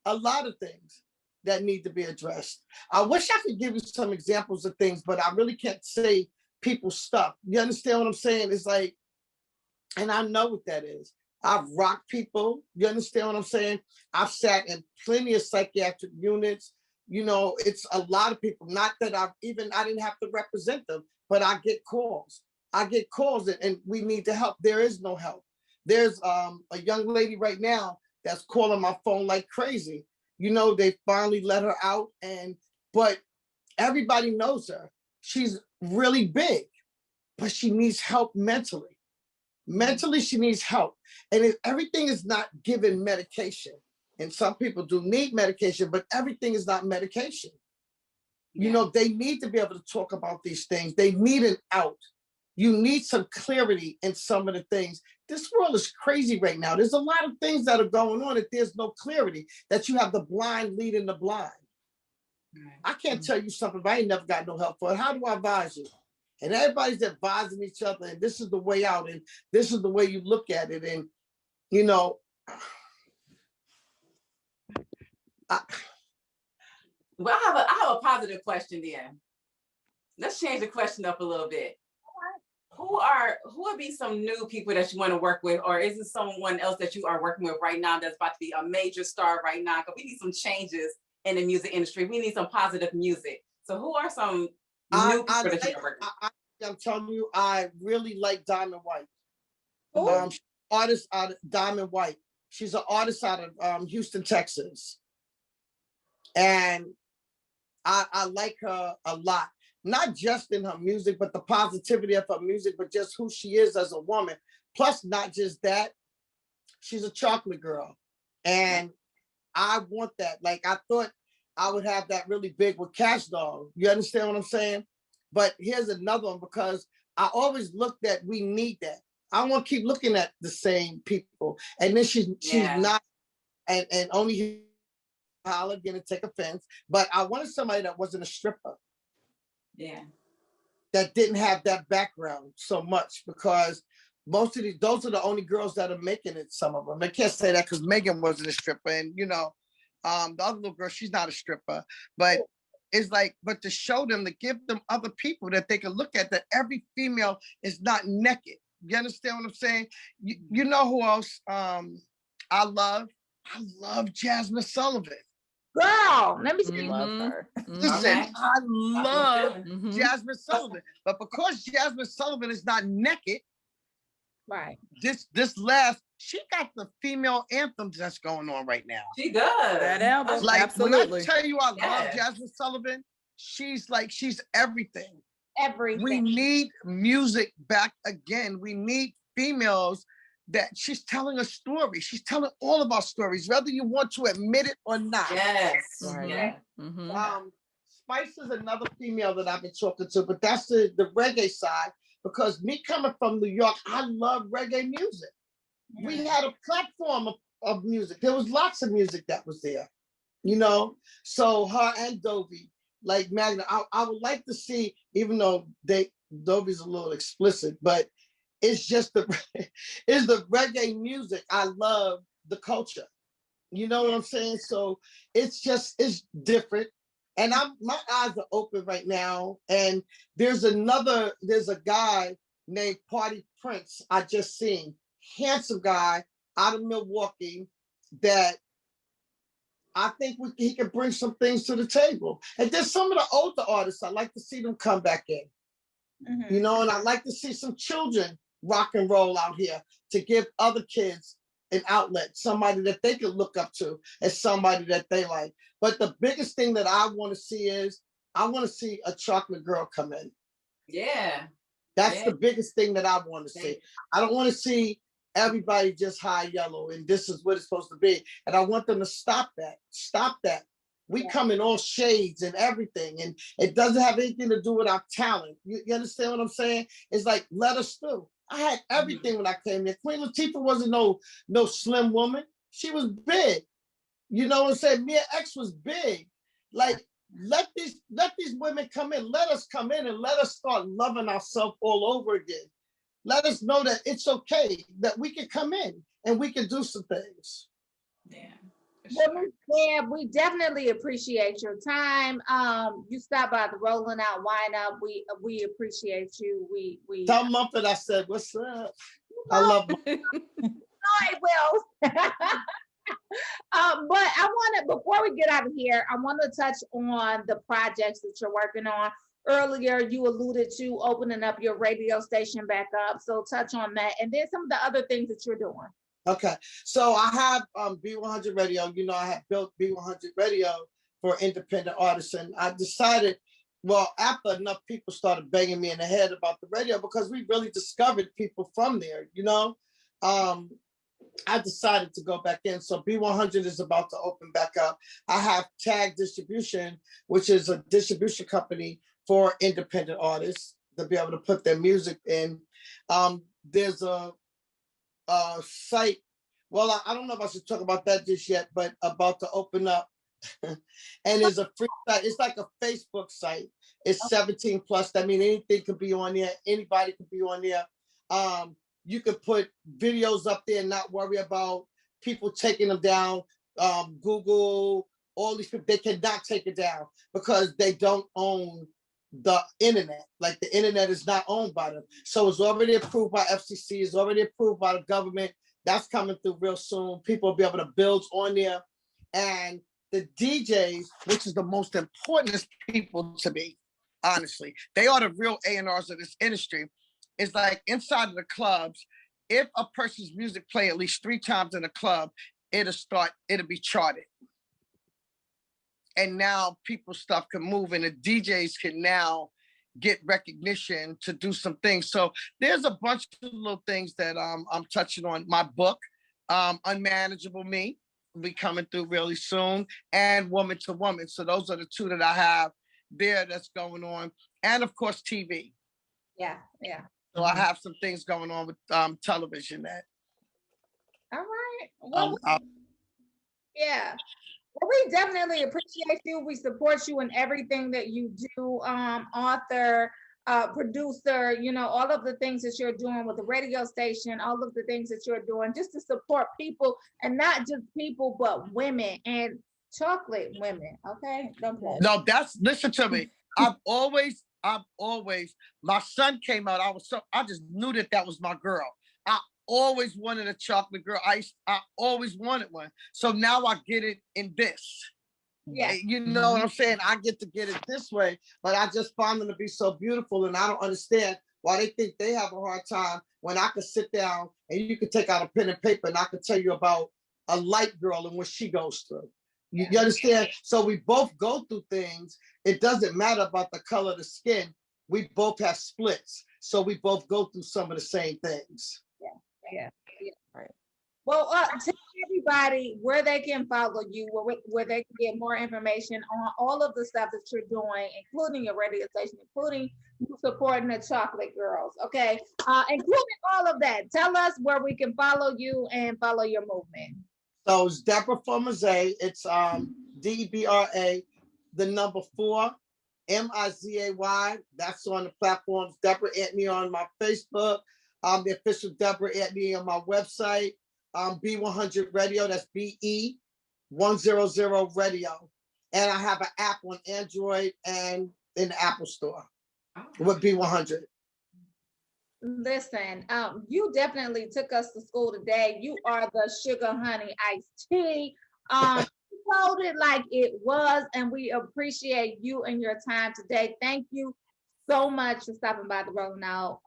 A lot of things that need to be addressed. I wish I could give you some examples of things, but I really can't say people's stuff. You understand what I'm saying? It's like, and I know what that is. I've rocked people. You understand what I'm saying? I've sat in plenty of psychiatric units. You know, it's a lot of people. Not that I didn't have to represent them, but I get calls. And we need to help. There is no help. There's a young lady right now that's calling my phone like crazy. You know, they finally let her out, but everybody knows her. She's really big, but she needs help mentally. Mentally, she needs help. And everything is not given medication. And some people do need medication, but everything is not medication. You know, they need to be able to talk about these things. They need an out. You need some clarity in some of the things. This world is crazy right now. There's a lot of things that are going on that there's no clarity, that you have the blind leading the blind. I can't tell you something, but I ain't never got no help for it. How do I advise you? And everybody's advising each other, and this is the way out, and this is the way you look at it. And, you know, I have a positive question then. Let's change the question up a little bit. Who would be some new people that you want to work with, or is it someone else that you are working with right now that's about to be a major star right now? Because we need some changes in the music industry. We need some positive music. So who are some new people that you are working with? I'm telling you, I really like Diamond White. Artist out of Diamond White. She's an artist out of Houston, Texas. And I like her a lot. Not just in her music, but the positivity of her music, but just who she is as a woman. Plus, not just that, she's a chocolate girl. And I want that. Like, I thought I would have that really big with Cash Doll. You understand what I'm saying? But here's another one, because I always looked at, we need that. I want to keep looking at the same people. And then she's not, and only holler, gonna take offense, but I wanted somebody that wasn't a stripper. Yeah. That didn't have that background so much, because most of these, those are the only girls that are making it, some of them. I can't say that because Megan wasn't a stripper, and you know, the other little girl, she's not a stripper, but it's like, but to show them, to give them other people that they can look at, that every female is not naked. You understand what I'm saying? You know who else I love? I love Jasmine Sullivan. Girl, let me see. Love her. Listen, I love Jasmine Sullivan, but because Jasmine Sullivan is not naked, right? This last, she got the female anthems that's going on right now. She does. That album, like, absolutely. When I tell you I love Jasmine Sullivan, she's everything. Everything. We need music back again. We need females that she's telling a story. She's telling all of our stories, whether you want to admit it or not. Yes. Right. Yeah. Spice is another female that I've been talking to, but that's the reggae side, because me coming from New York, I love reggae music. Yeah. We had a platform of music. There was lots of music that was there, you know? So her and Dovey, like Magna, I would like to see, even though Dovey's a little explicit, but it's just it's the reggae music. I love the culture. You know what I'm saying? So it's different. And my eyes are open right now. And there's a guy named Party Prince I just seen. Handsome guy out of Milwaukee that I think he can bring some things to the table. And there's some of the older artists, I like to see them come back in. You know, and I like to see some children rock and roll out here to give other kids an outlet, somebody that they can look up to as somebody that they like. But the biggest thing that I want to see is, I want to see a chocolate girl come in. Yeah. That's the biggest thing that I want to see. I don't want to see everybody just high yellow and this is what it's supposed to be. And I want them to stop that. Stop that. We come in all shades and everything, and it doesn't have anything to do with our talent. You understand what I'm saying? It's like, let us do. I had everything when I came here. Queen Latifah wasn't no slim woman. She was big. You know what I'm saying? Mia X was big. Like, let these women come in. Let us come in and let us start loving ourselves all over again. Let us know that it's okay, that we can come in and we can do some things. Yeah. Yeah, we definitely appreciate your time. You stopped by the Rolling Out Wine Up. We appreciate you. We tell Muppet I said, what's up? I love Muppet. I will. But I want to, before we get out of here, I want to touch on the projects that you're working on. Earlier, you alluded to opening up your radio station back up. So touch on that. And then some of the other things that you're doing. Okay, so I have B100 Radio. You know, I have built B100 Radio for independent artists, and I decided, well, after enough people started banging me in the head about the radio, because we really discovered people from there, you know, I decided to go back in. So B100 is about to open back up. I have Tag Distribution, which is a distribution company for independent artists to be able to put their music in. There's a site, well, I don't know if I should talk about that just yet, but about to open up. And it's a free site. It's like a Facebook site. It's 17 plus. That means anything could be on there. Anybody could be on there. You could put videos up there and not worry about people taking them down. Google, all these people, they cannot take it down because they don't own the internet. Like, the internet is not owned by them. So it's already approved by FCC. It's already approved by the government. That's coming through real soon. People will be able to build on there. And the DJs, which is the most important people to me, honestly, they are the real A&Rs of this industry. It's like inside of the clubs, if a person's music play at least 3 times in a club, it'll be charted. And now people's stuff can move, and the DJs can now get recognition to do some things. So there's a bunch of little things that I'm touching on. My book, Unmanageable Me, will be coming through really soon, and Woman to Woman. So those are the 2 that I have there that's going on. And of course, TV. Yeah. So I have some things going on with television that. All right. Well, yeah. Well, we definitely appreciate you. We support you in everything that you do, author, producer, you know, all of the things that you're doing with the radio station, all of the things that you're doing just to support people, and not just people, but women and chocolate women. Okay. No, listen to me. I've always, my son came out. I just knew that was my girl. I always wanted a chocolate girl. I always wanted one. So now I get it in this. Yeah. You know what I'm saying? I get to get it this way, but I just find them to be so beautiful, and I don't understand why they think they have a hard time when I can sit down and you can take out a pen and paper and I can tell you about a light girl and what she goes through. You understand? So we both go through things. It doesn't matter about the color of the skin. We both have splits. So we both go through some of the same things. Yeah. Right. Well, tell everybody where they can follow you, where they can get more information on all of the stuff that you're doing, including your radio station, including you supporting the Chocolate Girls, okay? Including all of that. Tell us where we can follow you and follow your movement. So it's Deborah Formazay. It's DBRA, the number 4, MIZAY. That's on the platforms. Deb Antney on my Facebook. The official Deb Antney on my website. B100 Radio. That's BE100 Radio. And I have an app on Android and in the Apple Store with B100. Listen, you definitely took us to school today. You are the sugar honey iced tea. You told it like it was, and we appreciate you and your time today. Thank you so much for stopping by the Rolling Out.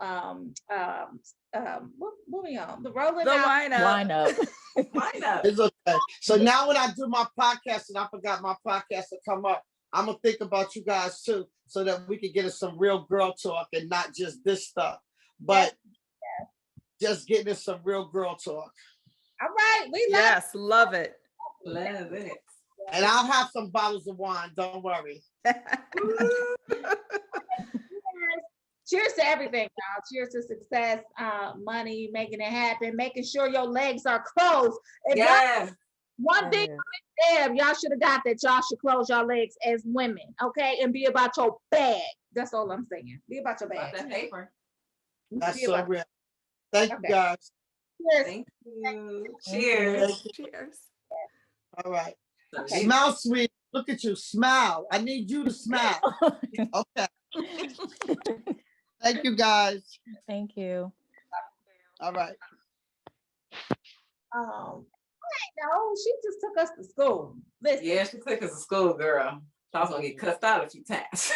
What we on? The Rolling Out. Wine up. Wine up. It's okay. So now when I do my podcast, and I forgot my podcast to come up, I'm gonna think about you guys too, so that we can get us some real girl talk and not just this stuff. But just getting us some real girl talk. All right, love it. Love it. And I'll have some bottles of wine. Don't worry. Cheers to everything, y'all. Cheers to success, money, making it happen, making sure your legs are closed. One thing, Deb, y'all should have got that. Y'all should close your legs as women, okay, and be about your bag. That's all I'm saying. Be about your bag. That paper. That's so real. Thank you, guys. Cheers. Thank you. Cheers. Cheers. All right. Okay. Smile, sweet. Look at you. Smile. I need you to smile. Okay. Thank you, guys. Thank you. All right. No, she just took us to school. Listen. Yeah, she took us to school, girl. I was gonna get cussed out a few times.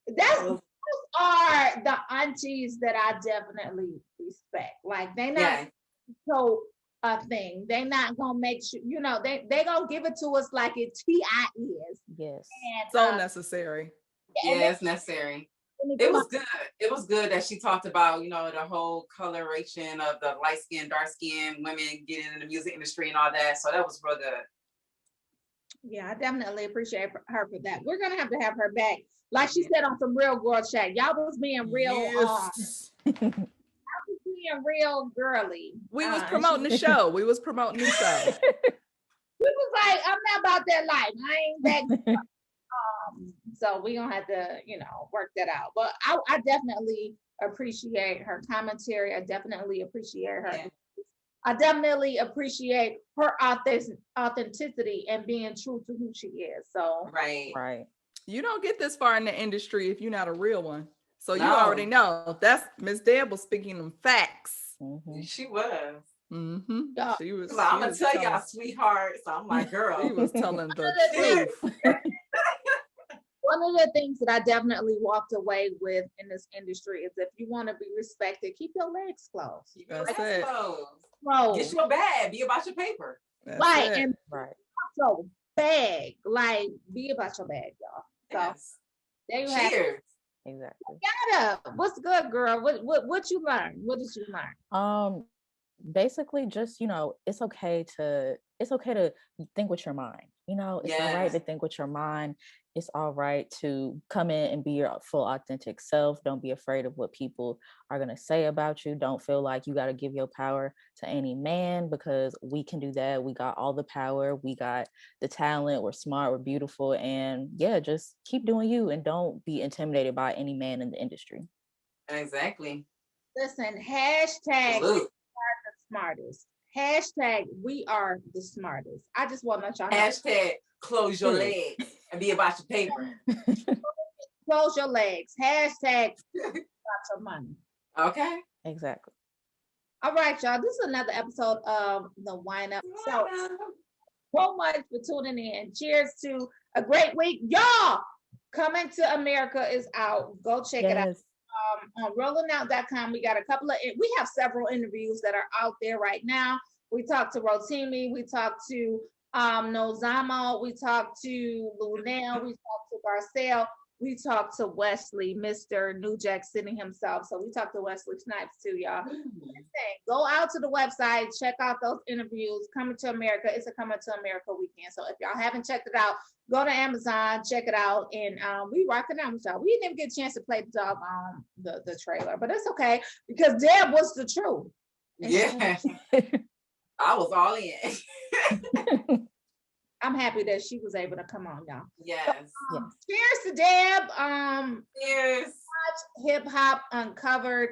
Those are the aunties that I definitely respect. Like they not so a thing. They not gonna make sure, you know, they gonna give it to us like it TI is. Yes. And, so necessary. Yeah, it's necessary. It was good. It was good that she talked about, you know, the whole coloration of the light skin, dark skin women getting in the music industry and all that. So that was real good. Yeah, I definitely appreciate her for that. We're gonna have to have her back. Like she said on some Real Girl Chat. Y'all was being real being real girly. We was promoting the show. We was promoting the show. We was like, I'm not about that life. I ain't that so we gonna have to, you know, work that out. But I definitely appreciate her commentary. I definitely appreciate her. Yeah. I definitely appreciate her authenticity and being true to who she is. So right. You don't get this far in the industry if you're not a real one. So you already know. That's Miss Deb was speaking them facts. Mm-hmm. She was. Mm-hmm. She was. Well, I'm gonna tell y'all, sweetheart. So I'm like, girl. She was telling the truth. Well, one of the things that I definitely walked away with in this industry is if you want to be respected, keep your legs closed. That's it. Bro. Get your bag. Be about your paper. That's right. it. And so bag, like be about your bag, y'all. So yes. there you Cheers. have it. Exactly. What's good, girl? What you learn? What did you learn? Basically just, it's okay to think with your mind. It's all right to think with your mind. It's all right to come in and be your full authentic self. Don't be afraid of what people are going to say about you. Don't feel like you got to give your power to any man, because we can do that. We got all the power. We got the talent. We're smart. We're beautiful. And yeah, just keep doing you and don't be intimidated by any man in the industry. Exactly. Listen, hashtag we are the smartest. Hashtag we are the smartest. I just want to let y'all know. Hashtag close your legs and be about your paper. Close your legs. Hashtag about your money. Okay. Exactly. All right, y'all. This is another episode of The Wine Up. So much for tuning in. Cheers to a great week. Y'all, Coming to America is out. Go check it out. On rollingout.com, we have several interviews that are out there right now. We talked to Rotimi, we talked to Nozamo, we talked to Lunel, we talked to Garcelle, we talked to Wesley, Mr. New Jack City himself. So we talked to Wesley Snipes too, y'all. Go out to the website, check out those interviews. Coming to America, it's a Coming to America weekend. So if y'all haven't checked it out, go to Amazon, check it out, and we rocking out with y'all. We didn't even get a chance to play the dog on the trailer, but it's okay because Deb was the truth. Yeah, I was all in. I'm happy that she was able to come on, y'all. Yes. So, cheers to Deb. Cheers. Hip Hop Uncovered.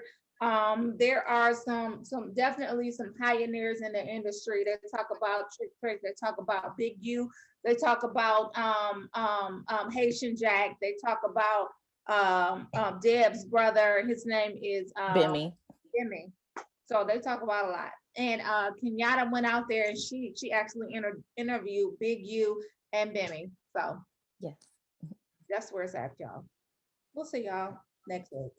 There are some definitely some pioneers in the industry. They talk about Trick, they talk about Big U, they talk about Haitian Jack, they talk about Deb's brother. His name is Bimmy. So they talk about a lot. And Kenyatta went out there and she actually interviewed Big U and Bimmy. So yes, that's where it's at, y'all. We'll see y'all next week.